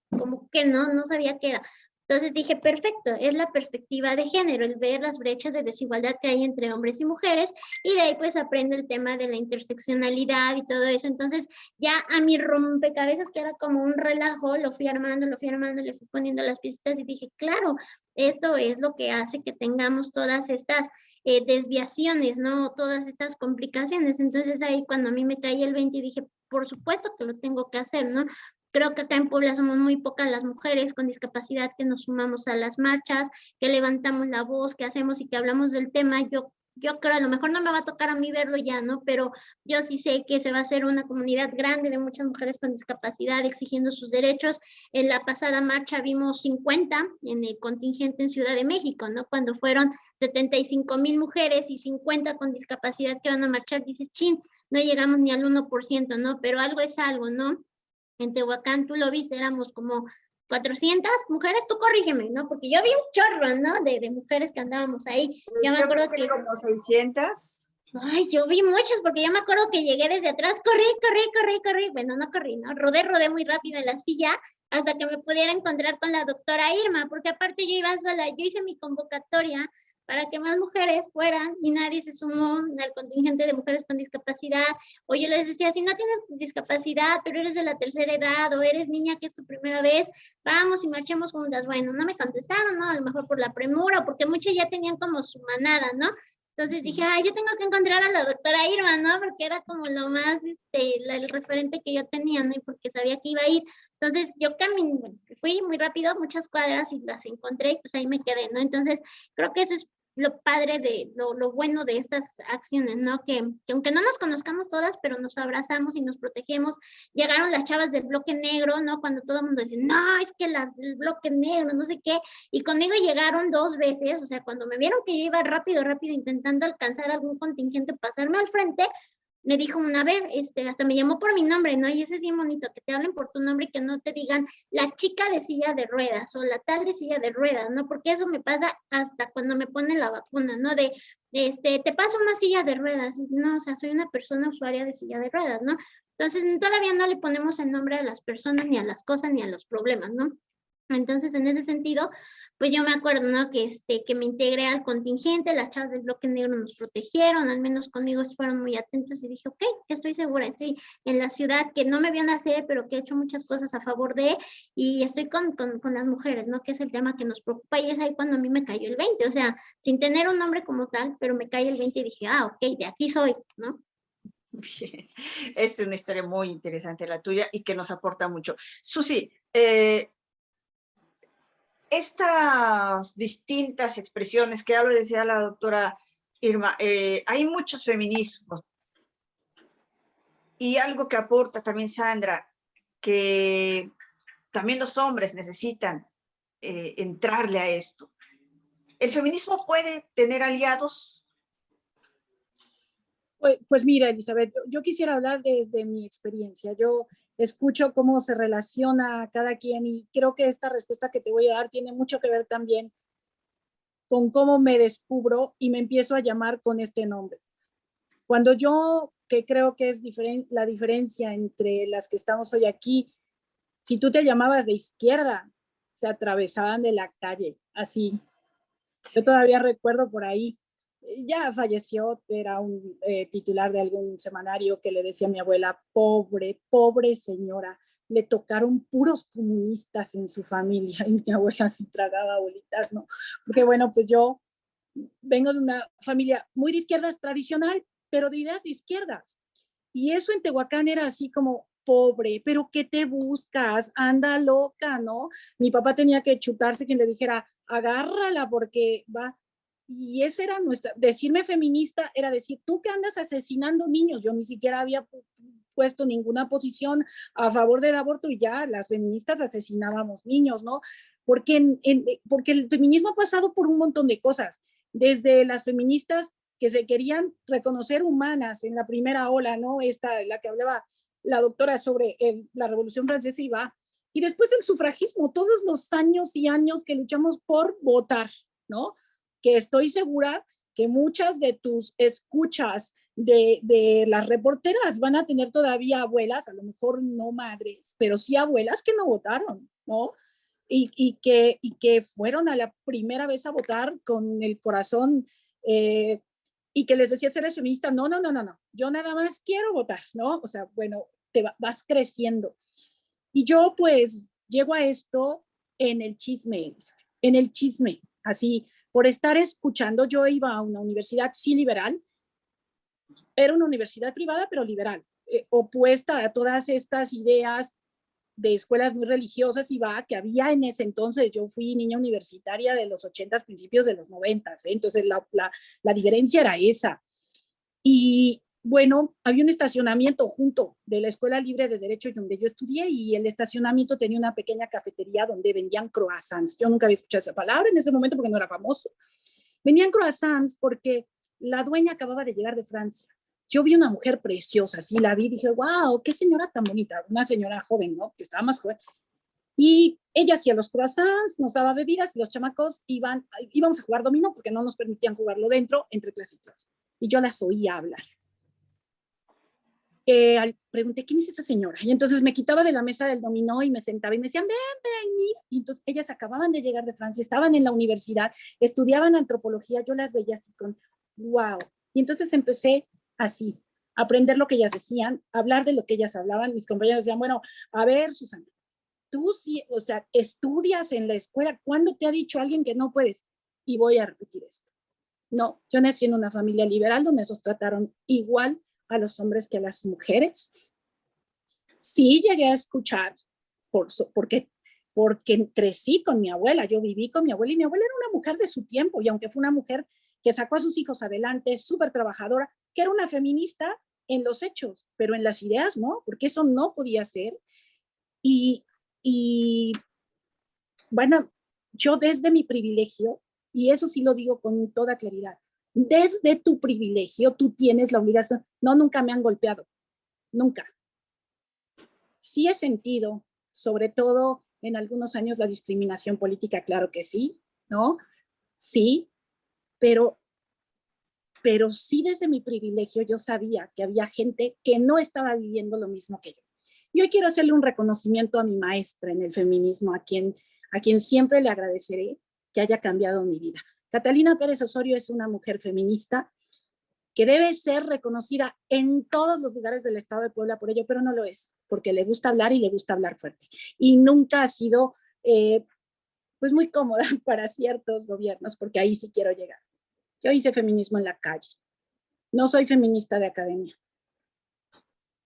que no sabía qué era. Entonces dije, perfecto, es la perspectiva de género, el ver las brechas de desigualdad que hay entre hombres y mujeres, y de ahí pues aprendo el tema de la interseccionalidad y todo eso. Entonces ya a mi rompecabezas, que era como un relajo, lo fui armando, le fui poniendo las piezas y dije, claro, esto es lo que hace que tengamos todas estas desviaciones, ¿no? Todas estas complicaciones. Entonces ahí cuando a mí me caí el 20 dije, por supuesto que lo tengo que hacer, ¿no? Creo que acá en Puebla somos muy pocas las mujeres con discapacidad que nos sumamos a las marchas, que levantamos la voz, que hacemos y que hablamos del tema. Yo creo, a lo mejor no me va a tocar a mí verlo ya, ¿no? Pero yo sí sé que se va a hacer una comunidad grande de muchas mujeres con discapacidad exigiendo sus derechos. En la pasada marcha vimos 50 en el contingente en Ciudad de México, ¿no? Cuando fueron 75,000 mujeres y 50 con discapacidad que van a marchar, dices, chin, no llegamos ni al 1%, ¿no? Pero algo es algo, ¿no? En Tehuacán, tú lo viste, éramos como 400 mujeres, tú corrígeme, ¿no? Porque yo vi un chorro, ¿no? De mujeres que andábamos ahí. Yo me Yo acuerdo creo que que, como 600. ay, yo vi muchos, porque yo me acuerdo que llegué desde atrás, corrí, bueno, no corrí, ¿no? Rodé muy rápido en la silla hasta que me pudiera encontrar con la doctora Irma, porque aparte yo iba sola, yo hice mi convocatoria para que más mujeres fueran y nadie se sumó al contingente de mujeres con discapacidad. O yo les decía, si no tienes discapacidad, pero eres de la tercera edad o eres niña que es tu primera vez, vamos y marchemos juntas. Bueno, no me contestaron, ¿no? A lo mejor por la premura o porque muchos ya tenían como su manada, ¿no? Entonces dije, ay, yo tengo que encontrar a la doctora Irma, ¿no? Porque era como lo más, el referente que yo tenía, ¿no? Y porque sabía que iba a ir. Entonces yo caminé, fui muy rápido, muchas cuadras y las encontré y pues ahí me quedé, ¿no? Entonces creo que eso es lo padre de, lo bueno de estas acciones, ¿no? Que aunque no nos conozcamos todas, pero nos abrazamos y nos protegemos. Llegaron las chavas del bloque negro, ¿no? Cuando todo el mundo dice, no, es que las del bloque negro, no sé qué. Y conmigo llegaron 2 veces, o sea, cuando me vieron que yo iba rápido, intentando alcanzar algún contingente, pasarme al frente, me dijo una vez, hasta me llamó por mi nombre, ¿no? Y eso es bien bonito, que te hablen por tu nombre y que no te digan la chica de silla de ruedas o la tal de silla de ruedas, ¿no? Porque eso me pasa hasta cuando me ponen la vacuna, ¿no? Te paso una silla de ruedas, no, o sea, soy una persona usuaria de silla de ruedas, ¿no? Entonces, todavía no le ponemos el nombre a las personas, ni a las cosas, ni a los problemas, ¿no? Entonces, en ese sentido, pues yo me acuerdo, ¿no? Que me integré al contingente, las chavas del bloque negro nos protegieron, al menos conmigo fueron muy atentos y dije, ok, estoy segura, estoy en la ciudad que no me vio nacer, pero que he hecho muchas cosas a favor de, y estoy con las mujeres, ¿no? Que es el tema que nos preocupa y es ahí cuando a mí me cayó el 20, o sea, sin tener un nombre como tal, pero me cae el 20 y dije, ah, ok, de aquí soy, ¿no? Bien. Es una historia muy interesante la tuya y que nos aporta mucho. Susi, estas distintas expresiones que ya lo decía la doctora Irma, hay muchos feminismos y algo que aporta también Sandra, que también los hombres necesitan entrarle a esto. ¿El feminismo puede tener aliados? Pues mira, Elizabeth, yo quisiera hablar desde mi experiencia. Yo escucho cómo se relaciona cada quien y creo que esta respuesta que te voy a dar tiene mucho que ver también con cómo me descubro y me empiezo a llamar con este nombre. Cuando yo, que creo que es la diferencia entre las que estamos hoy aquí, si tú te llamabas de izquierda, se atravesaban de la calle, así. Yo todavía recuerdo por ahí, ya falleció, era un titular de algún semanario que le decía a mi abuela, pobre señora, le tocaron puros comunistas en su familia, y mi abuela sí tragaba bolitas, ¿no? Porque bueno, pues yo vengo de una familia muy de izquierdas tradicional, pero de ideas de izquierdas. Y eso en Tehuacán era así como, pobre, pero ¿qué te buscas? Anda loca, ¿no? Mi papá tenía que chutarse quien le dijera, agárrala porque va. Y esa era nuestra, decirme feminista era decir, tú que andas asesinando niños, yo ni siquiera había puesto ninguna posición a favor del aborto y ya las feministas asesinábamos niños, ¿no? Porque, porque el feminismo ha pasado por un montón de cosas, desde las feministas que se querían reconocer humanas en la primera ola, ¿no? Esta, la que hablaba la doctora sobre la Revolución Francesa y después el sufragismo, todos los años y años que luchamos por votar, ¿no? Que estoy segura que muchas de tus escuchas de las reporteras van a tener todavía abuelas, a lo mejor no madres, pero sí abuelas que no votaron, ¿no? Y que fueron a la primera vez a votar con el corazón y que les decía ser feminista, no, yo nada más quiero votar, ¿no? O sea, bueno, vas creciendo. Y yo pues llego a esto en el chisme, así, por estar escuchando. Yo iba a una universidad sí liberal, era una universidad privada, pero liberal, opuesta a todas estas ideas de escuelas muy religiosas que había en ese entonces. Yo fui niña universitaria de los 80s, principios de los 90s, entonces la diferencia era esa. Y bueno, había un estacionamiento junto de la Escuela Libre de Derecho donde yo estudié, y el estacionamiento tenía una pequeña cafetería donde vendían croissants. Yo nunca había escuchado esa palabra en ese momento porque no era famoso. Vendían croissants porque la dueña acababa de llegar de Francia. Yo vi una mujer preciosa, así la vi, dije, wow, qué señora tan bonita, una señora joven, ¿no? Que estaba más joven. Y ella hacía los croissants, nos daba bebidas, y los chamacos íbamos a jugar dominó porque no nos permitían jugarlo dentro, entre clase y clase. Y yo las oía hablar. Pregunté, ¿quién es esa señora? Y entonces me quitaba de la mesa del dominó y me sentaba y me decían, ven, mira. Y entonces ellas acababan de llegar de Francia, estaban en la universidad, estudiaban antropología, yo las veía así con, wow. Y entonces empecé así, a aprender lo que ellas decían, a hablar de lo que ellas hablaban. Mis compañeros decían, bueno, a ver, Susana, tú sí, o sea, estudias en la escuela, ¿cuándo te ha dicho alguien que no puedes? Y voy a repetir esto. No, yo nací en una familia liberal donde esos trataron igual a los hombres que a las mujeres. Sí llegué a escuchar, porque crecí con mi abuela, yo viví con mi abuela, y mi abuela era una mujer de su tiempo, y aunque fue una mujer que sacó a sus hijos adelante, súper trabajadora, que era una feminista en los hechos, pero en las ideas no, porque eso no podía ser. Y bueno, yo desde mi privilegio, y eso sí lo digo con toda claridad, desde tu privilegio tú tienes la obligación. No, nunca me han golpeado, nunca. Sí he sentido, sobre todo en algunos años, la discriminación política, claro que sí, ¿no? Sí, pero sí desde mi privilegio yo sabía que había gente que no estaba viviendo lo mismo que yo. Y hoy quiero hacerle un reconocimiento a mi maestra en el feminismo, a quien siempre le agradeceré que haya cambiado mi vida. Catalina Pérez Osorio es una mujer feminista que debe ser reconocida en todos los lugares del estado de Puebla por ello, pero no lo es, porque le gusta hablar y le gusta hablar fuerte. Y nunca ha sido pues muy cómoda para ciertos gobiernos, porque ahí sí quiero llegar. Yo hice feminismo en la calle. No soy feminista de academia.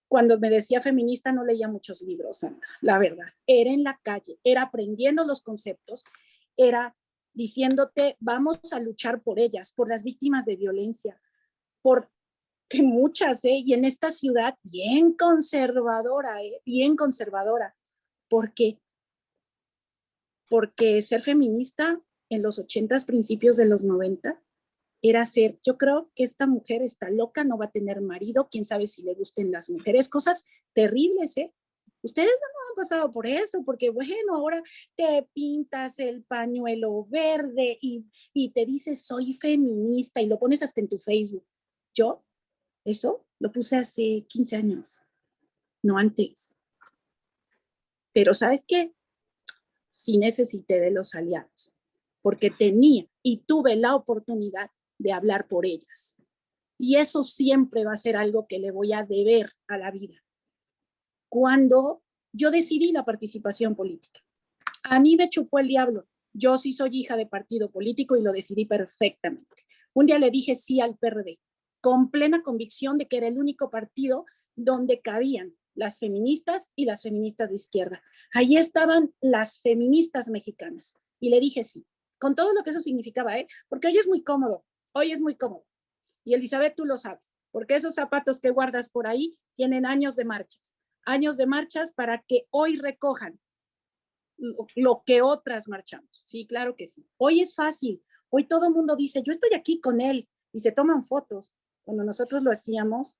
Cuando me decía feminista no leía muchos libros, Sandra, la verdad. Era en la calle, era aprendiendo los conceptos, era diciéndote, vamos a luchar por ellas, por las víctimas de violencia, por que muchas, y en esta ciudad bien conservadora, bien conservadora, porque ser feminista en los 80s, principios de los 90, era ser, yo creo que esta mujer está loca, no va a tener marido, quién sabe si le gusten las mujeres, cosas terribles, Ustedes no han pasado por eso, porque bueno, ahora te pintas el pañuelo verde y te dices soy feminista y lo pones hasta en tu Facebook. Yo, eso lo puse hace 15 años, no antes. Pero ¿sabes qué? Sí necesité de los aliados, porque tenía y tuve la oportunidad de hablar por ellas. Y eso siempre va a ser algo que le voy a deber a la vida. Cuando yo decidí la participación política, a mí me chupó el diablo. Yo sí soy hija de partido político y lo decidí perfectamente. Un día le dije sí al PRD, con plena convicción de que era el único partido donde cabían las feministas y las feministas de izquierda. Ahí estaban las feministas mexicanas. Y le dije sí, con todo lo que eso significaba, porque hoy es muy cómodo. Y Elizabeth, tú lo sabes, porque esos zapatos que guardas por ahí tienen años de marchas para que hoy recojan lo que otras marchamos. Sí, claro que sí. Hoy es fácil. Hoy todo el mundo dice, yo estoy aquí con él, y se toman fotos. Cuando nosotros lo hacíamos,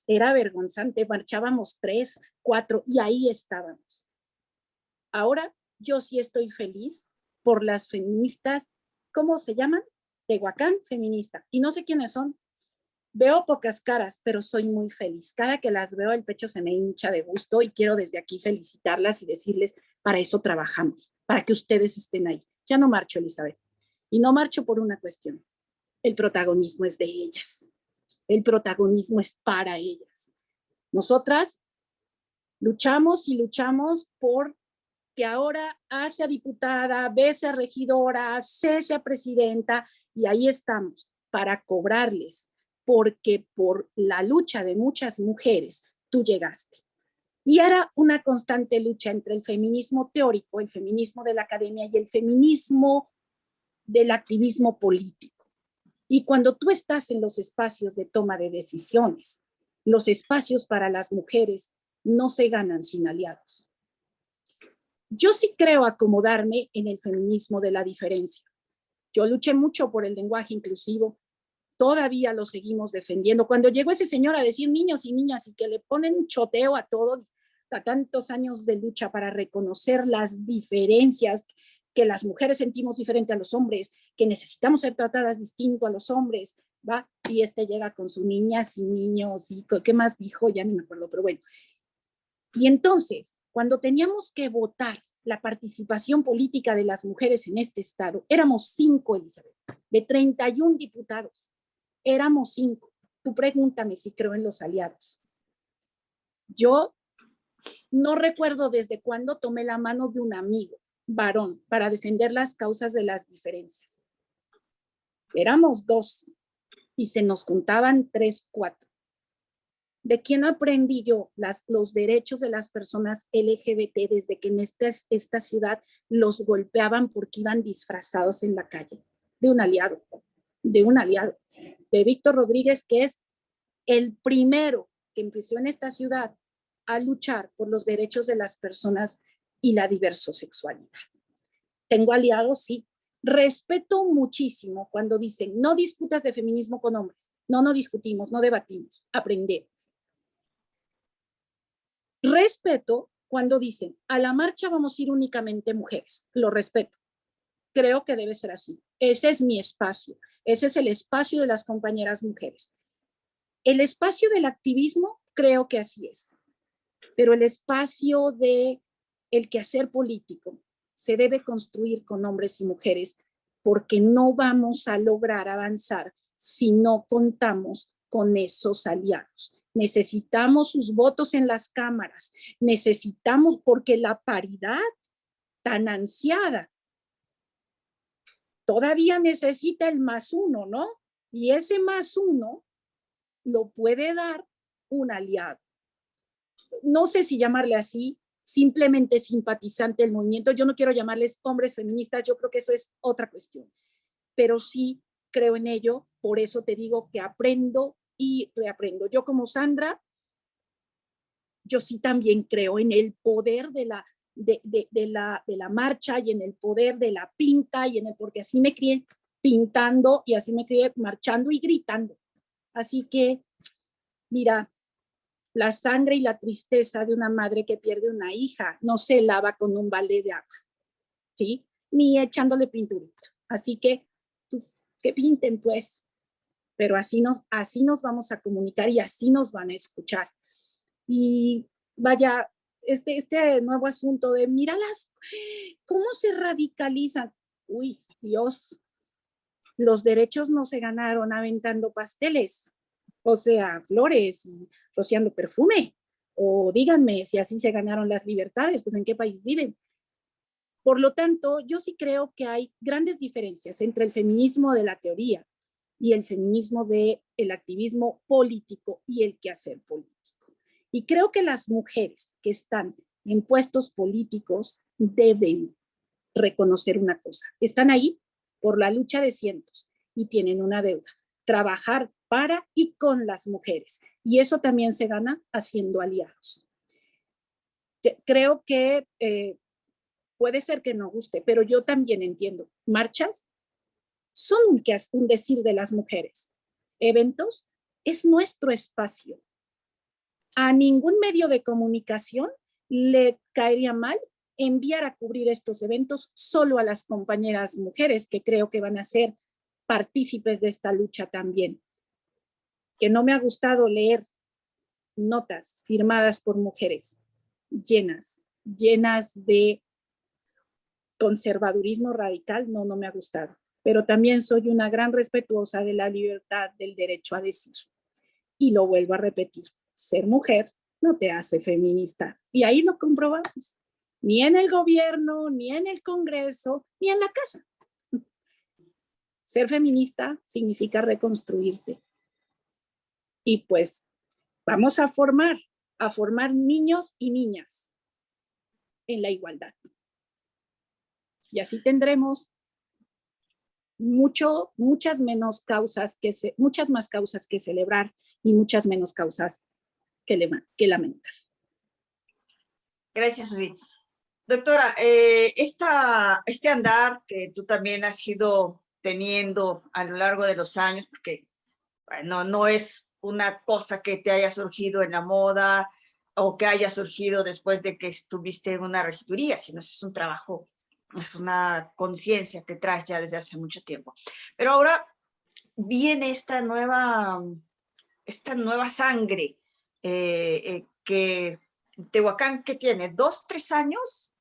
era vergonzante. Marchábamos 3, 4 y ahí estábamos. Ahora yo sí estoy feliz por las feministas, ¿cómo se llaman? Tehuacán feminista. Y no sé quiénes son. Veo pocas caras, pero soy muy feliz. Cada que las veo, el pecho se me hincha de gusto y quiero desde aquí felicitarlas y decirles, para eso trabajamos, para que ustedes estén ahí. Ya no marcho, Elizabeth. Y no marcho por una cuestión. El protagonismo es de ellas. El protagonismo es para ellas. Nosotras luchamos y luchamos por que ahora A sea diputada, B sea regidora, C sea presidenta, y ahí estamos para cobrarles, porque por la lucha de muchas mujeres tú llegaste. Y era una constante lucha entre el feminismo teórico, el feminismo de la academia y el feminismo del activismo político. Y cuando tú estás en los espacios de toma de decisiones, los espacios para las mujeres no se ganan sin aliados. Yo sí creo acomodarme en el feminismo de la diferencia. Yo luché mucho por el lenguaje inclusivo, todavía lo seguimos defendiendo. Cuando llegó ese señor a decir niños y niñas y que le ponen un choteo a todo, a tantos años de lucha para reconocer las diferencias, que las mujeres sentimos diferente a los hombres, que necesitamos ser tratadas distinto a los hombres, ¿va? Y llega con sus niñas y niños, y ¿qué más dijo? Ya no me acuerdo, pero bueno. Y entonces, cuando teníamos que votar la participación política de las mujeres en este estado, éramos 5, Elizabeth, de 31 diputados, éramos 5. Tú pregúntame si creo en los aliados. Yo no recuerdo desde cuándo tomé la mano de un amigo varón para defender las causas de las diferencias. Éramos 2 y se nos contaban 3, 4. ¿De quién aprendí yo los derechos de las personas LGBT desde que en esta ciudad los golpeaban porque iban disfrazados en la calle? De un aliado, de Víctor Rodríguez, que es el primero que empezó en esta ciudad a luchar por los derechos de las personas y la diversosexualidad. ¿Tengo aliados? Sí. Respeto muchísimo cuando dicen, no discutas de feminismo con hombres. No discutimos, no debatimos, aprendemos. Respeto cuando dicen, a la marcha vamos a ir únicamente mujeres. Lo respeto. Creo que debe ser así. Ese es mi espacio. Ese es el espacio de las compañeras mujeres. El espacio del activismo, creo que así es. Pero el espacio de el quehacer político se debe construir con hombres y mujeres, porque no vamos a lograr avanzar si no contamos con esos aliados. Necesitamos sus votos en las cámaras, necesitamos, porque la paridad tan ansiada todavía necesita el +1, ¿no? Y ese +1 lo puede dar un aliado. No sé si llamarle así, simplemente simpatizante del movimiento. Yo no quiero llamarles hombres feministas, yo creo que eso es otra cuestión, pero sí creo en ello, por eso te digo que aprendo y reaprendo. Yo como Sandra, yo sí también creo en el poder de la marcha y en el poder de la pinta porque así me crié pintando y así me crié marchando y gritando. Así que, mira, la sangre y la tristeza de una madre que pierde una hija no se lava con un balde de agua, ¿sí? Ni echándole pinturita. Así que, pues, que pinten, pues. Pero así nos vamos a comunicar y así nos van a escuchar. Y vaya, este nuevo asunto de, míralas, cómo se radicalizan. Uy, Dios, los derechos no se ganaron aventando pasteles, o sea, flores y rociando perfume. O díganme si así se ganaron las libertades, pues ¿en qué país viven? Por lo tanto, yo sí creo que hay grandes diferencias entre el feminismo de la teoría y el feminismo del activismo político y el quehacer político. Y creo que las mujeres que están en puestos políticos deben reconocer una cosa. Están ahí por la lucha de cientos y tienen una deuda. Trabajar para y con las mujeres. Y eso también se gana haciendo aliados. Creo que puede ser que no guste, pero yo también entiendo. Marchas son un decir de las mujeres. Eventos es nuestro espacio. A ningún medio de comunicación le caería mal enviar a cubrir estos eventos solo a las compañeras mujeres, que creo que van a ser partícipes de esta lucha también. Que no me ha gustado leer notas firmadas por mujeres llenas de conservadurismo radical, no me ha gustado. Pero también soy una gran respetuosa de la libertad del derecho a decir. Y lo vuelvo a repetir, ser mujer no te hace feminista. Y ahí lo comprobamos. ni en el gobierno, ni en el Congreso, ni en la casa. Ser feminista significa reconstruirte. Y pues vamos a formar niños y niñas en la igualdad. Y así tendremos muchas más causas que celebrar y muchas menos causas que lamentar. Gracias, Susi. Doctora, este andar que tú también has ido teniendo a lo largo de los años, porque bueno, no es una cosa que te haya surgido en la moda o que haya surgido después de que estuviste en una regiduría, sino es un trabajo, es una conciencia que traes ya desde hace mucho tiempo. Pero ahora viene esta nueva sangre que Tehuacán, ¿qué tiene? ¿2, 3 años?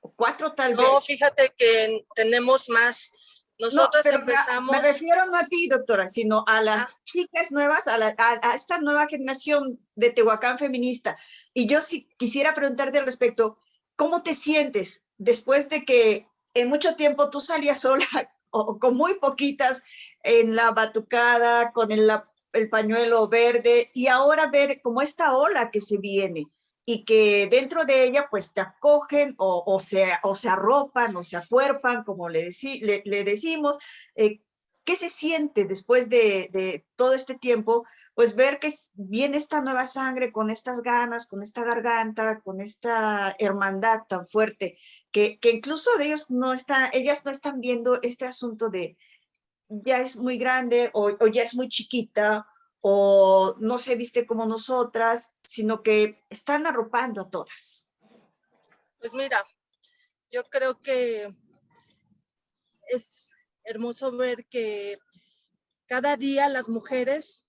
¿O 4 tal vez? No, fíjate que tenemos más. Nosotros no, pero empezamos. me refiero no a ti, doctora, sino a las chicas nuevas, a esta nueva generación de Tehuacán feminista. Y yo sí quisiera preguntarte al respecto, ¿cómo te sientes después de que en mucho tiempo tú salías sola o con muy poquitas en la batucada, con el pañuelo verde, y ahora ver como esta ola que se viene? Y que dentro de ella pues te acogen o se arropan o se acuerpan, como le decimos. ¿Qué se siente después de todo este tiempo? Pues ver que viene esta nueva sangre con estas ganas, con esta garganta, con esta hermandad tan fuerte, que incluso de ellas no están viendo este asunto de ya es muy grande o ya es muy chiquita, o no se viste como nosotras, sino que están arropando a todas. Pues mira, yo creo que es hermoso ver que cada día las mujeres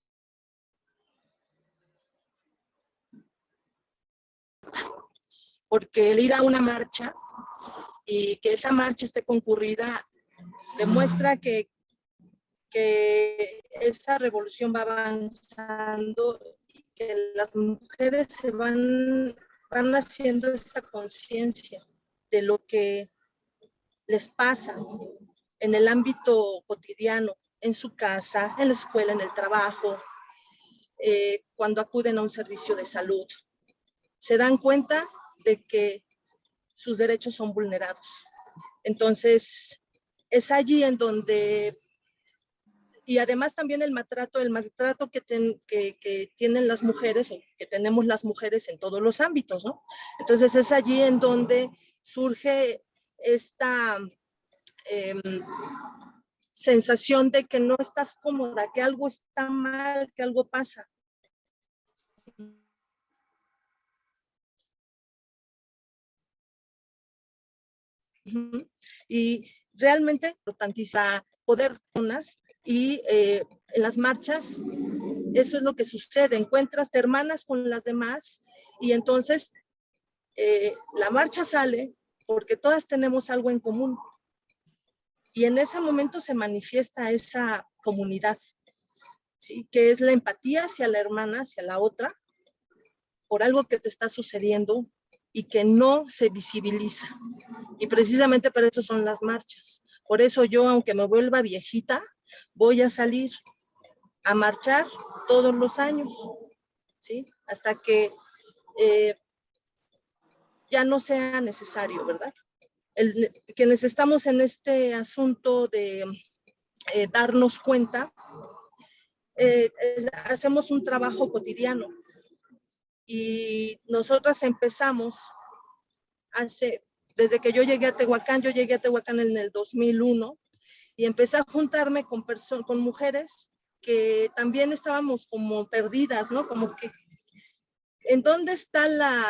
porque el ir a una marcha y que esa marcha esté concurrida demuestra que esa revolución va avanzando y que las mujeres se van haciendo esta conciencia de lo que les pasa en el ámbito cotidiano, en su casa, en la escuela, en el trabajo, cuando acuden a un servicio de salud. Se dan cuenta de que sus derechos son vulnerados. Entonces, es allí en donde, y además también el maltrato que tienen las mujeres, o que tenemos las mujeres en todos los ámbitos, ¿no? Entonces, es allí en donde surge esta sensación de que no estás cómoda, que algo está mal, que algo pasa. Y realmente importantísima poder unas y en las marchas eso es lo que sucede, encuentras hermanas con las demás y entonces la marcha sale porque todas tenemos algo en común y en ese momento se manifiesta esa comunidad, ¿sí? Que es la empatía hacia la hermana, hacia la otra, por algo que te está sucediendo y que no se visibiliza. Y precisamente para eso son las marchas. Por eso yo, aunque me vuelva viejita, voy a salir a marchar todos los años, ¿sí? Hasta que ya no sea necesario, ¿verdad? Quienes estamos en este asunto de darnos cuenta, hacemos un trabajo cotidiano y nosotras empezamos desde que yo llegué a Tehuacán en el 2001 y empecé a juntarme con mujeres que también estábamos como perdidas, ¿no? Como que, ¿en dónde está la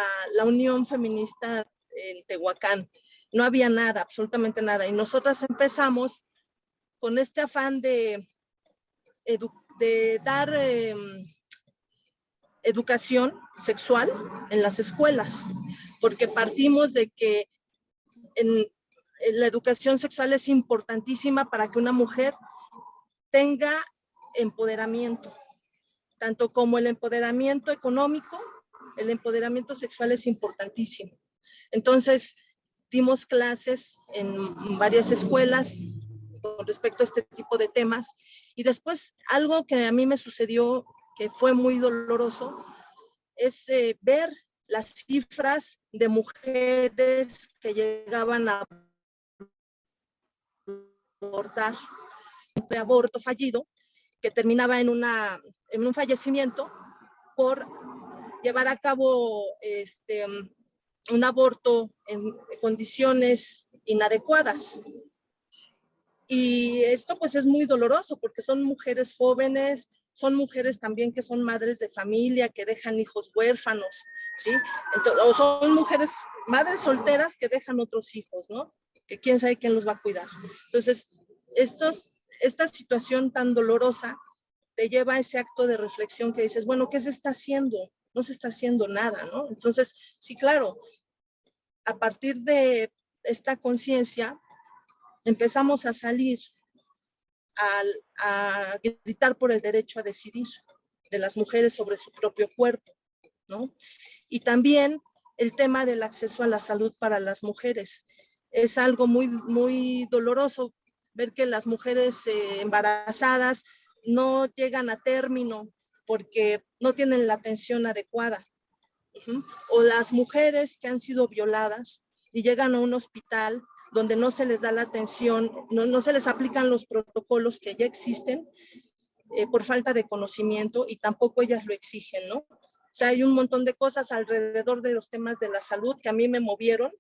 unión feminista en Tehuacán? No había nada, absolutamente nada. Y nosotras empezamos con este afán de dar educación sexual en las escuelas, porque partimos de que en la educación sexual es importantísima para que una mujer tenga empoderamiento, tanto como el empoderamiento económico, el empoderamiento sexual es importantísimo. Entonces, dimos clases en varias escuelas con respecto a este tipo de temas. Y después, algo que a mí me sucedió, que fue muy doloroso, es ver las cifras de mujeres que llegaban a abortar, de aborto fallido, que terminaba en un fallecimiento por llevar a cabo un aborto en condiciones inadecuadas. Y esto pues es muy doloroso porque son mujeres jóvenes, son mujeres también que son madres de familia, que dejan hijos huérfanos, ¿sí? Entonces, o son mujeres, madres solteras que dejan otros hijos, ¿no? Que quién sabe quién los va a cuidar. Entonces, esta situación tan dolorosa te lleva a ese acto de reflexión que dices, bueno, ¿qué se está haciendo? No se está haciendo nada, ¿no? Entonces, sí, claro, a partir de esta conciencia, empezamos a salir a gritar por el derecho a decidir de las mujeres sobre su propio cuerpo, ¿no? Y también el tema del acceso a la salud para las mujeres. Es algo muy, muy doloroso ver que las mujeres embarazadas no llegan a término porque no tienen la atención adecuada. O las mujeres que han sido violadas y llegan a un hospital donde no se les da la atención, no se les aplican los protocolos que ya existen por falta de conocimiento y tampoco ellas lo exigen, ¿no? O sea, hay un montón de cosas alrededor de los temas de la salud que a mí me movieron,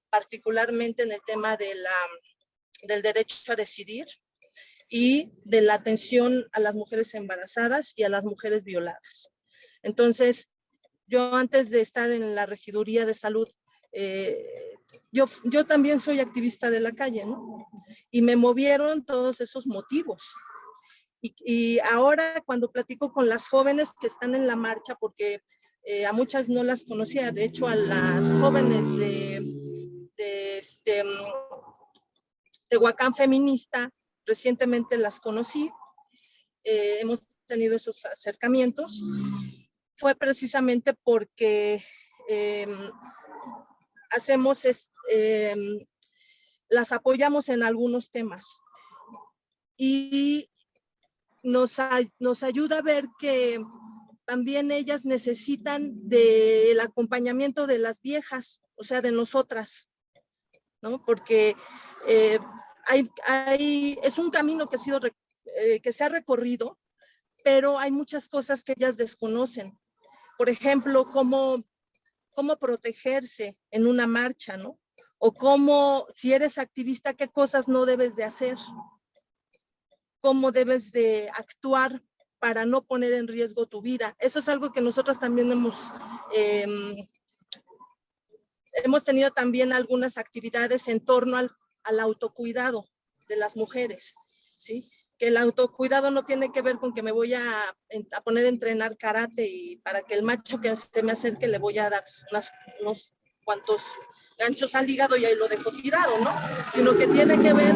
particularmente en el tema del derecho a decidir y de la atención a las mujeres embarazadas y a las mujeres violadas. Entonces, yo antes de estar en la Regiduría de Salud, yo también soy activista de la calle, ¿no? Y me movieron todos esos motivos. Y ahora cuando platico con las jóvenes que están en la marcha, porque a muchas no las conocía, de hecho a las jóvenes de Tehuacán Feminista, recientemente las conocí, hemos tenido esos acercamientos, fue precisamente porque las apoyamos en algunos temas y nos ayuda a ver que también ellas necesitan del acompañamiento de las viejas, o sea, de nosotras, ¿no? Porque es un camino que se ha recorrido, pero hay muchas cosas que ellas desconocen. Por ejemplo, cómo protegerse en una marcha, ¿no? O cómo, si eres activista, qué cosas no debes de hacer. Cómo debes de actuar para no poner en riesgo tu vida. Eso es algo que nosotros también hemos tenido también algunas actividades en torno al autocuidado de las mujeres, ¿sí? Que el autocuidado no tiene que ver con que me voy a poner a entrenar karate y para que el macho que se me acerque le voy a dar unos cuantos ganchos al hígado y ahí lo dejo tirado, ¿no? Sino que tiene que ver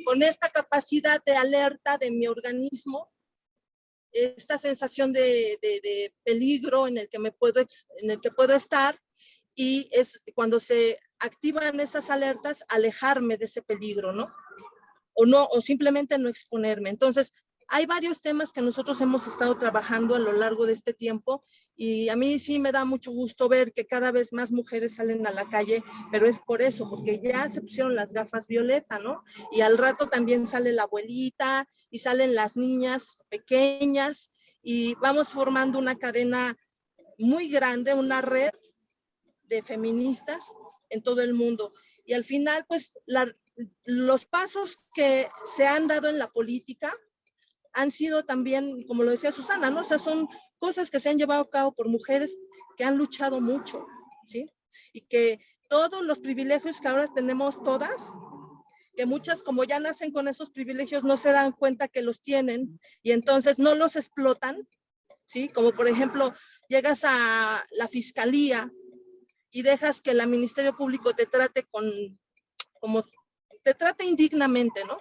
con esta capacidad de alerta de mi organismo, esta sensación de peligro en el que puedo estar, y es cuando se activan esas alertas, alejarme de ese peligro, ¿no? O simplemente no exponerme. Entonces, hay varios temas que nosotros hemos estado trabajando a lo largo de este tiempo y a mí sí me da mucho gusto ver que cada vez más mujeres salen a la calle, pero es por eso, porque ya se pusieron las gafas violeta, ¿no? Y al rato también sale la abuelita y salen las niñas pequeñas y vamos formando una cadena muy grande, una red de feministas en todo el mundo. Y al final, pues, los pasos que se han dado en la política han sido también, como lo decía Susana, ¿no? O sea, son cosas que se han llevado a cabo por mujeres que han luchado mucho, ¿sí? Y que todos los privilegios que ahora tenemos todas, que muchas como ya nacen con esos privilegios no se dan cuenta que los tienen y entonces no los explotan, ¿sí? Como por ejemplo, llegas a la fiscalía y dejas que el Ministerio Público te trate como te trate indignamente, ¿no?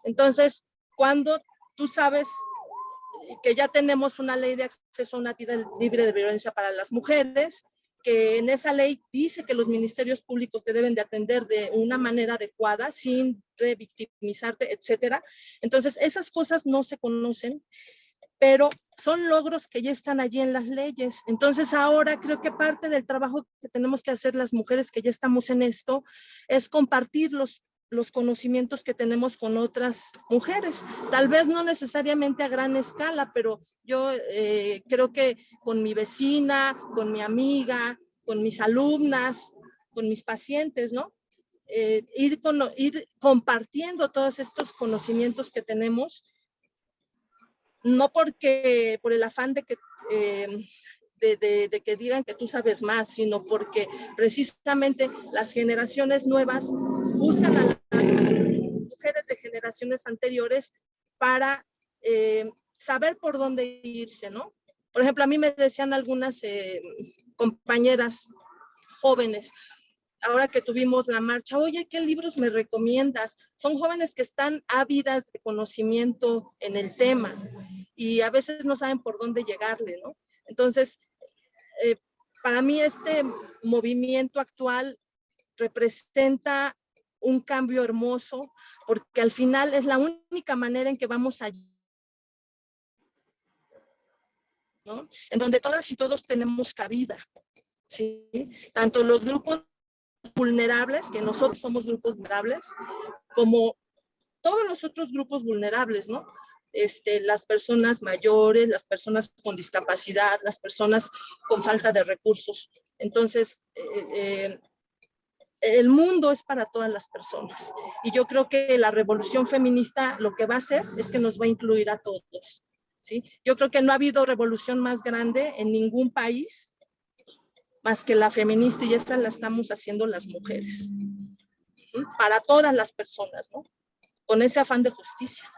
Entonces, cuando tú sabes que ya tenemos una ley de acceso a una vida libre de violencia para las mujeres, que en esa ley dice que los ministerios públicos te deben de atender de una manera adecuada, sin revictimizarte, etcétera. Entonces, esas cosas no se conocen, pero son logros que ya están allí en las leyes. Entonces, ahora creo que parte del trabajo que tenemos que hacer las mujeres que ya estamos en esto es compartir los conocimientos que tenemos con otras mujeres. Tal vez no necesariamente a gran escala, pero yo creo que con mi vecina, con mi amiga, con mis alumnas, con mis pacientes, ¿no? Ir compartiendo todos estos conocimientos que tenemos, no por el afán de que digan que tú sabes más, sino porque precisamente las generaciones nuevas buscan a las mujeres de generaciones anteriores para saber por dónde irse, ¿no? Por ejemplo, a mí me decían algunas compañeras jóvenes, ahora que tuvimos la marcha, oye, ¿qué libros me recomiendas? Son jóvenes que están ávidas de conocimiento en el tema y a veces no saben por dónde llegarle, ¿no? Entonces, para mí este movimiento actual representa un cambio hermoso, porque al final es la única manera en que vamos a, ¿no? En donde todas y todos tenemos cabida, ¿sí? Tanto los grupos vulnerables, que nosotros somos grupos vulnerables, como todos los otros grupos vulnerables, ¿no? Las personas mayores, las personas con discapacidad, las personas con falta de recursos. Entonces, el mundo es para todas las personas. Y yo creo que la revolución feminista lo que va a hacer es que nos va a incluir a todos, ¿sí? Yo creo que no ha habido revolución más grande en ningún país más que la feminista, y esta la estamos haciendo las mujeres, ¿sí? Para todas las personas, ¿no? Con ese afán de justicia.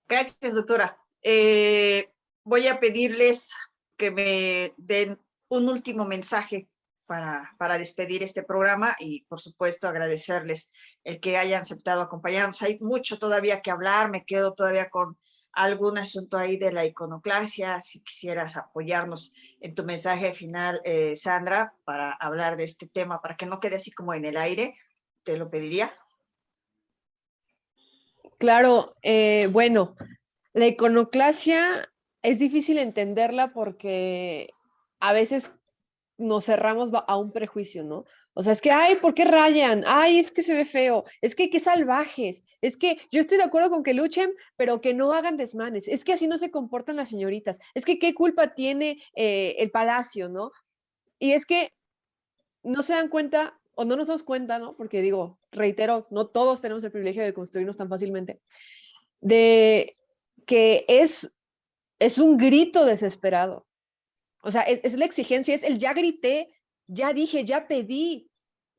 Gracias, doctora. Voy a pedirles que me den un último mensaje para despedir este programa y, por supuesto, agradecerles el que hayan aceptado acompañarnos. Hay mucho todavía que hablar, me quedo todavía con algún asunto ahí de la iconoclasia. Si quisieras apoyarnos en tu mensaje final, Sandra, para hablar de este tema, para que no quede así como en el aire, te lo pediría. Claro, bueno, la iconoclasia es difícil entenderla porque a veces nos cerramos a un prejuicio, ¿no? O sea, es que, ay, ¿por qué rayan? Ay, es que se ve feo, es que qué salvajes, es que yo estoy de acuerdo con que luchen, pero que no hagan desmanes, es que así no se comportan las señoritas, es que qué culpa tiene el palacio, ¿no? Y es que no se dan cuenta o no nos damos cuenta, ¿no? Porque digo, reitero, no todos tenemos el privilegio de construirnos tan fácilmente, de que es un grito desesperado. O sea, es la exigencia, es el ya grité, ya dije, ya pedí,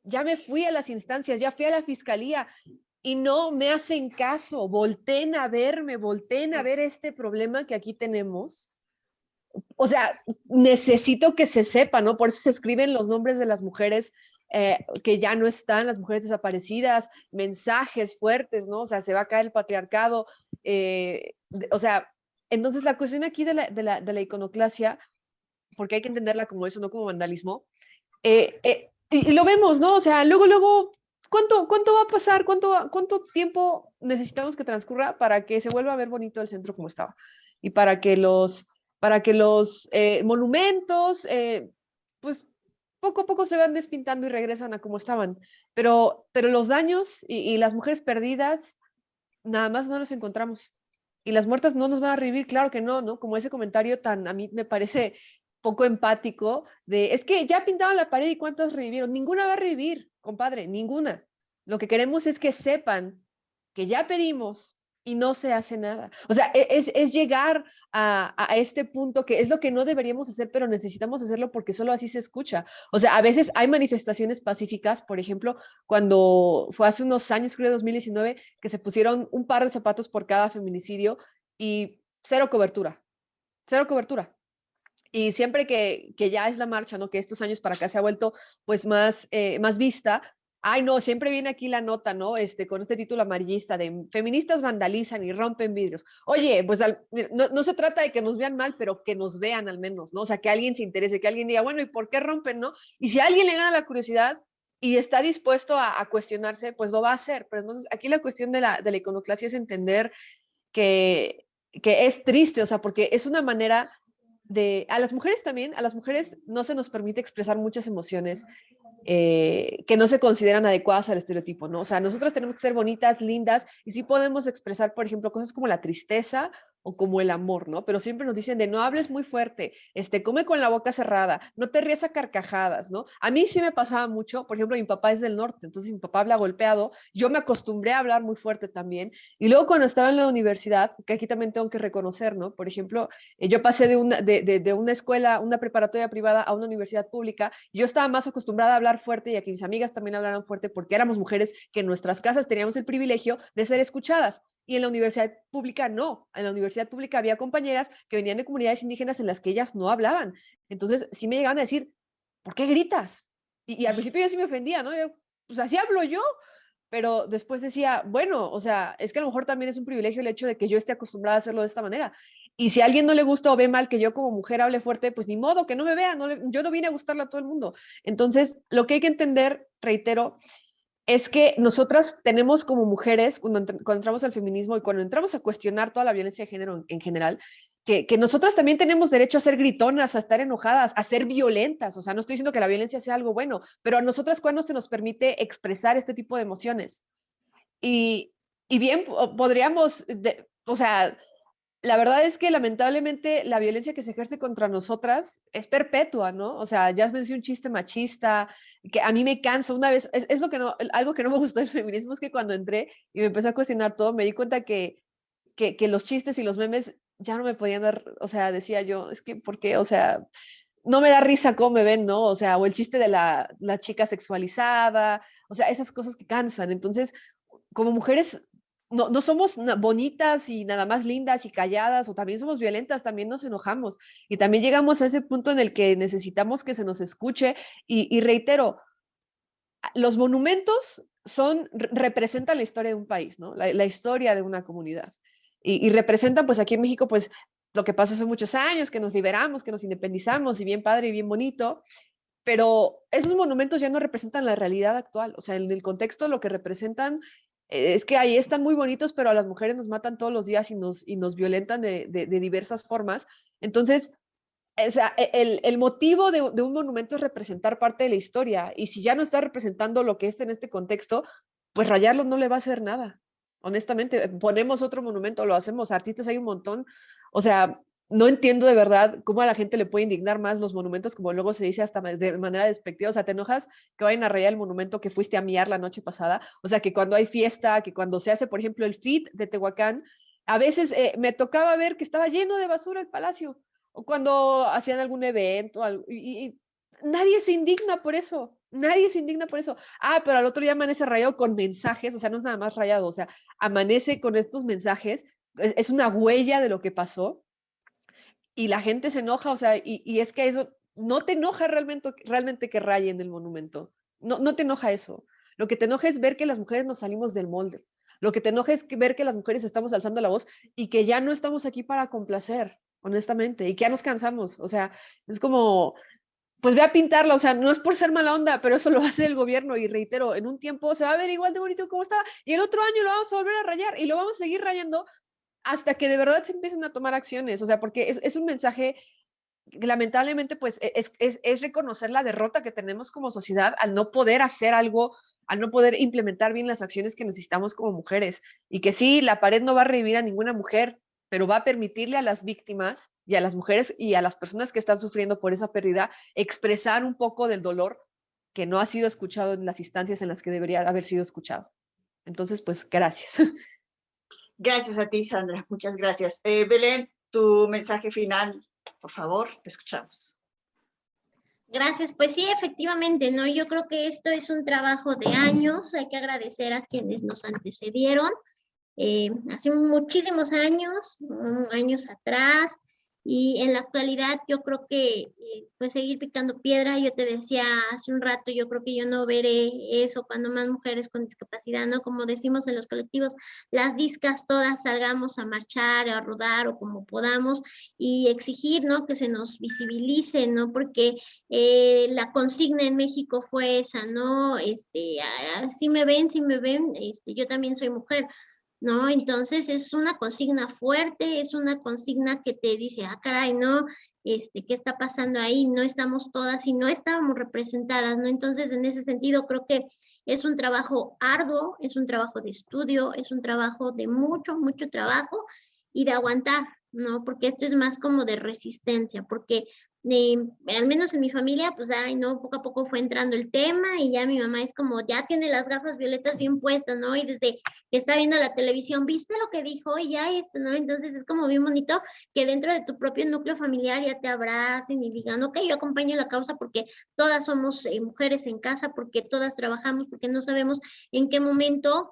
ya me fui a las instancias, ya fui a la fiscalía y no me hacen caso. Volteen a verme, volteen a ver este problema que aquí tenemos. O sea, necesito que se sepa, ¿no? Por eso se escriben los nombres de las mujeres que ya no están, las mujeres desaparecidas, mensajes fuertes, ¿no? O sea, se va a caer el patriarcado. O sea, entonces la cuestión aquí de la iconoclasia, porque hay que entenderla como eso, no como vandalismo, y lo vemos, ¿no? O sea, luego, ¿cuánto va a pasar? ¿Cuánto tiempo necesitamos que transcurra para que se vuelva a ver bonito el centro como estaba? Y para que los monumentos, pues poco a poco se van despintando y regresan a como estaban. Pero los daños y las mujeres perdidas, nada más no las encontramos. Y las muertas no nos van a revivir, claro que no, ¿no? Como ese comentario tan, a mí me parece poco empático, de, es que ya pintaron la pared y ¿cuántas revivieron? Ninguna va a revivir, compadre, ninguna. Lo que queremos es que sepan que ya pedimos y no se hace nada. O sea, es llegar a este punto que es lo que no deberíamos hacer, pero necesitamos hacerlo porque solo así se escucha. O sea, a veces hay manifestaciones pacíficas, por ejemplo, cuando fue hace unos años, creo 2019, que se pusieron un par de zapatos por cada feminicidio y cero cobertura, cero cobertura. Y siempre que ya es la marcha, ¿no? Que estos años para acá se ha vuelto pues más vista, ay, no, siempre viene aquí la nota, ¿no? Con este título amarillista de feministas vandalizan y rompen vidrios. Oye, pues no se trata de que nos vean mal, pero que nos vean al menos, ¿no? O sea, que alguien se interese, que alguien diga, bueno, ¿y por qué rompen, no? Y si a alguien le gana la curiosidad y está dispuesto a cuestionarse, pues lo va a hacer. Pero entonces, aquí la cuestión de la iconoclasia es entender que es triste, o sea, porque es una manera a las mujeres también, a las mujeres no se nos permite expresar muchas emociones que no se consideran adecuadas al estereotipo, ¿no? O sea, nosotros tenemos que ser bonitas, lindas, y sí podemos expresar, por ejemplo, cosas como la tristeza o como el amor, ¿no? Pero siempre nos dicen de no hables muy fuerte, come con la boca cerrada, no te rías a carcajadas, ¿no? A mí sí me pasaba mucho, por ejemplo, mi papá es del norte, entonces mi papá habla golpeado, yo me acostumbré a hablar muy fuerte también, y luego cuando estaba en la universidad, que aquí también tengo que reconocer, ¿no? Por ejemplo, yo pasé de una escuela, una preparatoria privada a una universidad pública, yo estaba más acostumbrada a hablar fuerte y a que mis amigas también hablaran fuerte porque éramos mujeres que en nuestras casas teníamos el privilegio de ser escuchadas. Y en la universidad pública no. En la universidad pública había compañeras que venían de comunidades indígenas en las que ellas no hablaban. Entonces sí me llegaban a decir, ¿por qué gritas? Y al principio yo sí me ofendía, ¿no? Yo, pues así hablo yo. Pero después decía, bueno, o sea, es que a lo mejor también es un privilegio el hecho de que yo esté acostumbrada a hacerlo de esta manera. Y si a alguien no le gusta o ve mal que yo como mujer hable fuerte, pues ni modo, que no me vea, yo no vine a gustarle a todo el mundo. Entonces, lo que hay que entender, reitero, es que nosotras tenemos como mujeres, cuando entramos al feminismo y cuando entramos a cuestionar toda la violencia de género en general, que nosotras también tenemos derecho a ser gritonas, a estar enojadas, a ser violentas. O sea, no estoy diciendo que la violencia sea algo bueno, pero a nosotras cuando se nos permite expresar este tipo de emociones. Y bien, podríamos, o sea, la verdad es que lamentablemente la violencia que se ejerce contra nosotras es perpetua, ¿no? O sea, ya me decía un chiste machista, que a mí me cansa una vez, es lo que no, algo que no me gustó del feminismo es que cuando entré y me empecé a cuestionar todo, me di cuenta que los chistes y los memes ya no me podían dar, o sea, decía yo, es que, ¿por qué? O sea, no me da risa cómo me ven, ¿no? O sea, o el chiste de la chica sexualizada, o sea, esas cosas que cansan. Entonces, como mujeres no somos bonitas y nada más lindas y calladas, o también somos violentas, también nos enojamos y también llegamos a ese punto en el que necesitamos que se nos escuche y reitero, los monumentos representan la historia de un país, ¿no? La historia de una comunidad y representan pues aquí en México pues lo que pasó hace muchos años, que nos liberamos, que nos independizamos y bien padre y bien bonito, pero esos monumentos ya no representan la realidad actual, o sea, en el contexto lo que representan es que ahí están muy bonitos, pero a las mujeres nos matan todos los días y nos violentan de diversas formas. Entonces, o sea, el motivo de un monumento es representar parte de la historia, y si ya no está representando lo que es en este contexto, pues rayarlo no le va a hacer nada. Honestamente, ponemos otro monumento, lo hacemos, artistas hay un montón, o sea, no entiendo de verdad cómo a la gente le puede indignar más los monumentos, como luego se dice hasta de manera despectiva, o sea, te enojas que vayan a rayar el monumento que fuiste a miar la noche pasada, o sea, que cuando hay fiesta, que cuando se hace, por ejemplo, el FIT de Tehuacán, a veces me tocaba ver que estaba lleno de basura el palacio, o cuando hacían algún evento, y nadie se indigna por eso, nadie se indigna por eso. Ah, pero al otro día amanece rayado con mensajes, o sea, no es nada más rayado, o sea, amanece con estos mensajes, es una huella de lo que pasó, y la gente se enoja, o sea, y es que eso, no te enoja realmente que rayen el monumento, no te enoja eso. Lo que te enoja es ver que las mujeres nos salimos del molde. Lo que te enoja es ver que las mujeres estamos alzando la voz y que ya no estamos aquí para complacer, honestamente, y que ya nos cansamos. O sea, es como, pues ve a pintarla, o sea, no es por ser mala onda, pero eso lo hace el gobierno y reitero, en un tiempo se va a ver igual de bonito como estaba y el otro año lo vamos a volver a rayar y lo vamos a seguir rayando hasta que de verdad se empiecen a tomar acciones, o sea, porque es un mensaje que lamentablemente pues es reconocer la derrota que tenemos como sociedad al no poder hacer algo, al no poder implementar bien las acciones que necesitamos como mujeres. Y que sí, la pared no va a revivir a ninguna mujer, pero va a permitirle a las víctimas y a las mujeres y a las personas que están sufriendo por esa pérdida expresar un poco del dolor que no ha sido escuchado en las instancias en las que debería haber sido escuchado. Entonces, pues, gracias. Gracias a ti, Sandra. Muchas gracias. Belén, tu mensaje final, por favor, te escuchamos. Gracias, pues sí, efectivamente, ¿no? Yo creo que esto es un trabajo de años, hay que agradecer a quienes nos antecedieron, hace muchísimos años, años atrás, Y en la actualidad yo creo que pues seguir picando piedra, yo te decía hace un rato, yo creo que yo no veré eso cuando más mujeres con discapacidad, ¿no? Como decimos en los colectivos, las discas todas salgamos a marchar, a rodar o como podamos y exigir, ¿no? Que se nos visibilice, ¿no? Porque la consigna en México fue esa, ¿no? Si me ven, yo también soy mujer. ¿No? Entonces es una consigna fuerte, es una consigna que te dice, ah, caray, ¿no? ¿Qué está pasando ahí? No estamos todas y no estábamos representadas, ¿no? Entonces, en ese sentido, creo que es un trabajo arduo, es un trabajo de estudio, es un trabajo de mucho, mucho trabajo y de aguantar, ¿no? Porque esto es más como de resistencia, porque al menos en mi familia, pues, ay, no, poco a poco fue entrando el tema y ya mi mamá es como, ya tiene las gafas violetas bien puestas, ¿no? Y desde que está viendo la televisión, ¿viste lo que dijo? Y ya esto, ¿no? Entonces es como bien bonito que dentro de tu propio núcleo familiar ya te abracen y digan, ok, yo acompaño la causa porque todas somos mujeres en casa, porque todas trabajamos, porque no sabemos en qué momento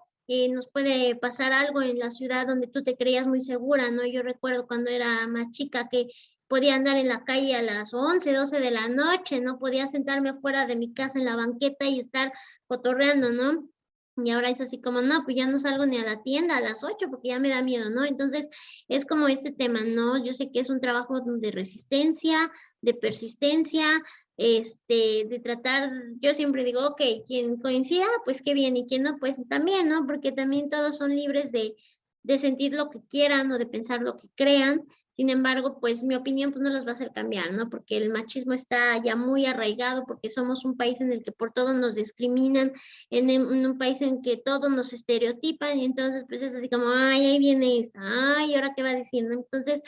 nos puede pasar algo en la ciudad donde tú te creías muy segura, ¿no? Yo recuerdo cuando era más chica que podía andar en la calle a las 11, 12 de la noche, no podía sentarme afuera de mi casa en la banqueta y estar cotorreando, ¿no? Y ahora es así como, no, pues ya no salgo ni a la tienda a las 8 porque ya me da miedo, ¿no? Entonces es como este tema, ¿no? Yo sé que es un trabajo de resistencia, de persistencia, de tratar, yo siempre digo, ok, quien coincida, pues qué bien, y quien no, pues también, ¿no? Porque también todos son libres de sentir lo que quieran o de pensar lo que crean. Sin embargo, pues mi opinión pues no los va a hacer cambiar, ¿no? Porque el machismo está ya muy arraigado, porque somos un país en el que por todo nos discriminan, en un país en que todo nos estereotipan, y entonces pues es así como, ay, ahí viene esta, ay, ¿ahora qué va a decir, no? Entonces,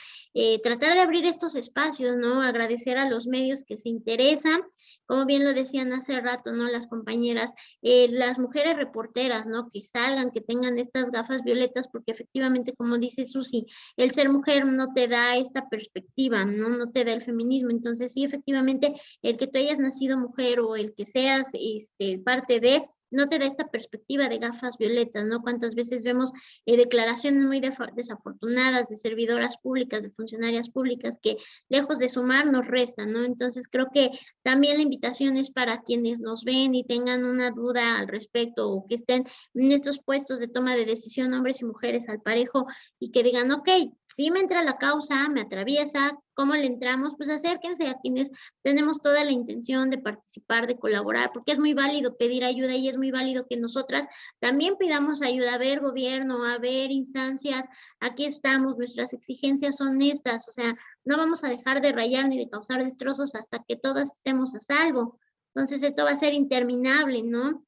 tratar de abrir estos espacios, ¿no? Agradecer a los medios que se interesan, como bien lo decían hace rato, ¿no? Las compañeras, las mujeres reporteras, ¿no? Que salgan, que tengan estas gafas violetas, porque efectivamente, como dice Susi, el ser mujer no te da esta perspectiva, ¿no? No te da el feminismo. Entonces, sí, efectivamente, el que tú hayas nacido mujer o el que seas parte de, no te da esta perspectiva de gafas violetas, ¿no? Cuántas veces vemos declaraciones muy desafortunadas de servidoras públicas, de funcionarias públicas, que lejos de sumar nos restan, ¿no? Entonces, creo que también la invitación es para quienes nos ven y tengan una duda al respecto o que estén en estos puestos de toma de decisión, hombres y mujeres al parejo, y que digan, ok, si me entra la causa, me atraviesa, ¿cómo le entramos? Pues acérquense a quienes tenemos toda la intención de participar, de colaborar, porque es muy válido pedir ayuda y es muy válido que nosotras también pidamos ayuda. A ver, gobierno, a ver, instancias, aquí estamos, nuestras exigencias son estas, o sea, no vamos a dejar de rayar ni de causar destrozos hasta que todas estemos a salvo. Entonces esto va a ser interminable, ¿no?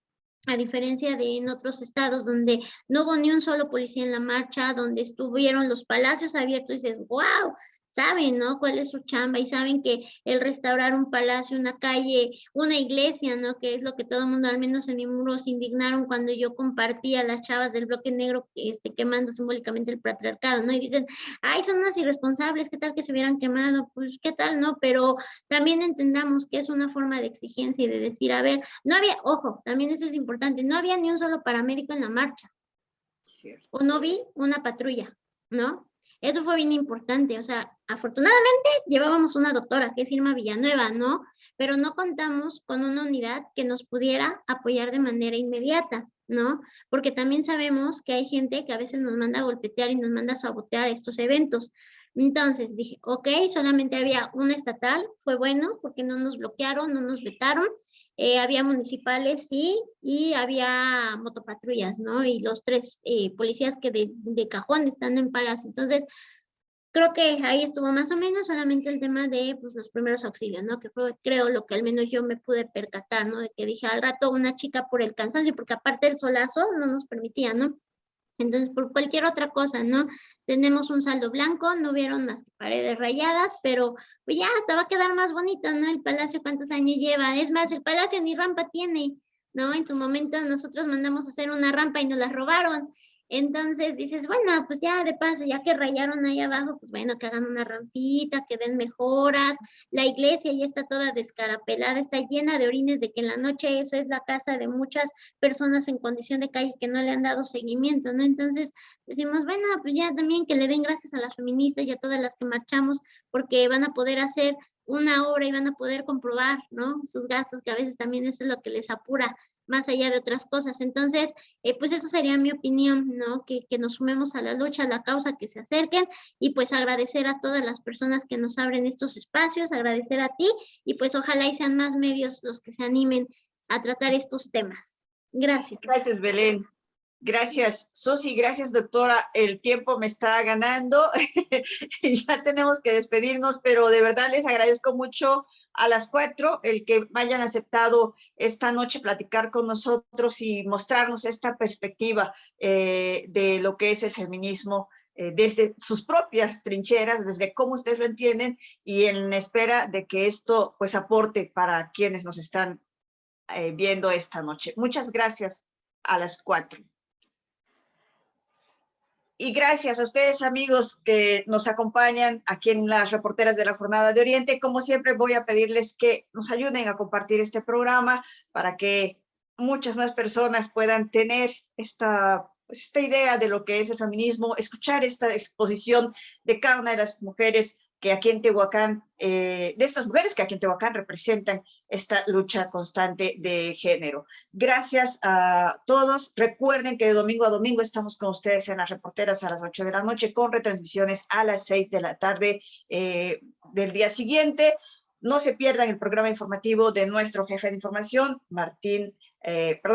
A diferencia de en otros estados donde no hubo ni un solo policía en la marcha, donde estuvieron los palacios abiertos y dices, wow, saben, ¿no? Cuál es su chamba y saben que el restaurar un palacio, una calle, una iglesia, ¿no? Que es lo que todo el mundo, al menos en mi muro, se indignaron cuando yo compartí a las chavas del bloque negro quemando simbólicamente el patriarcado, ¿no? Y dicen, ay, son unas irresponsables, ¿qué tal que se hubieran quemado? Pues, ¿qué tal, no? Pero también entendamos que es una forma de exigencia y de decir, a ver, no había, ojo, también eso es importante, no había ni un solo paramédico en la marcha. Cierto. O no vi una patrulla, ¿no? Eso fue bien importante, o sea, afortunadamente llevábamos una doctora, que es Irma Villanueva, ¿no? Pero no contamos con una unidad que nos pudiera apoyar de manera inmediata, ¿no? Porque también sabemos que hay gente que a veces nos manda a golpetear y nos manda a sabotear estos eventos. Entonces dije, ok, solamente había una estatal, fue bueno, porque no nos bloquearon, no nos vetaron, había municipales, sí, y había motopatrullas, ¿no? Y los tres policías que de cajón están en Palacio. Entonces, creo que ahí estuvo más o menos solamente el tema de pues, los primeros auxilios, ¿no? Que fue, creo, lo que al menos yo me pude percatar, ¿no? De que dije al rato una chica por el cansancio, porque aparte el solazo no nos permitía, ¿no? Entonces, por cualquier otra cosa, ¿no? Tenemos un saldo blanco, no vieron más que paredes rayadas, pero pues ya hasta va a quedar más bonito, ¿no? El palacio, ¿cuántos años lleva? Es más, el palacio ni rampa tiene, ¿no? En su momento nosotros mandamos a hacer una rampa y nos la robaron. Entonces dices, bueno, pues ya de paso, ya que rayaron ahí abajo, pues bueno, que hagan una rampita, que den mejoras. La iglesia ya está toda descarapelada, está llena de orines de que en la noche eso es la casa de muchas personas en condición de calle que no le han dado seguimiento, ¿no? Entonces decimos, bueno, pues ya también que le den gracias a las feministas y a todas las que marchamos, porque van a poder hacer una obra y van a poder comprobar, ¿no? Sus gastos, que a veces también eso es lo que les apura, más allá de otras cosas. Entonces, pues eso sería mi opinión, ¿no? Que nos sumemos a la lucha, a la causa, que se acerquen y pues agradecer a todas las personas que nos abren estos espacios, agradecer a ti y pues ojalá y sean más medios los que se animen a tratar estos temas. Gracias. Gracias, Belén. Gracias, Susi. Gracias, doctora. El tiempo me está ganando. Ya tenemos que despedirnos, pero de verdad les agradezco mucho a las 4 el que hayan aceptado esta noche platicar con nosotros y mostrarnos esta perspectiva de lo que es el feminismo desde sus propias trincheras, desde cómo ustedes lo entienden y en espera de que esto pues aporte para quienes nos están viendo esta noche. Muchas gracias a las 4. Y gracias a ustedes, amigos, que nos acompañan aquí en las reporteras de la Jornada de Oriente. Como siempre, voy a pedirles que nos ayuden a compartir este programa para que muchas más personas puedan tener esta idea de lo que es el feminismo, escuchar esta exposición de cada una de las mujeres que aquí en Tehuacán, de estas mujeres que aquí en Tehuacán representan esta lucha constante de género. Gracias a todos. Recuerden que de domingo a domingo estamos con ustedes en las reporteras a las 8 de la noche con retransmisiones a las 6 de la tarde del día siguiente. No se pierdan el programa informativo de nuestro jefe de información,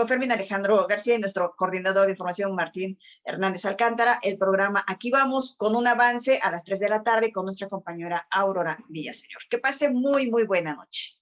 Fermín Alejandro García, y nuestro coordinador de información, Martín Hernández Alcántara. El programa Aquí Vamos, con un avance a las 3 de la tarde con nuestra compañera Aurora Villaseñor. Que pase muy, muy buena noche.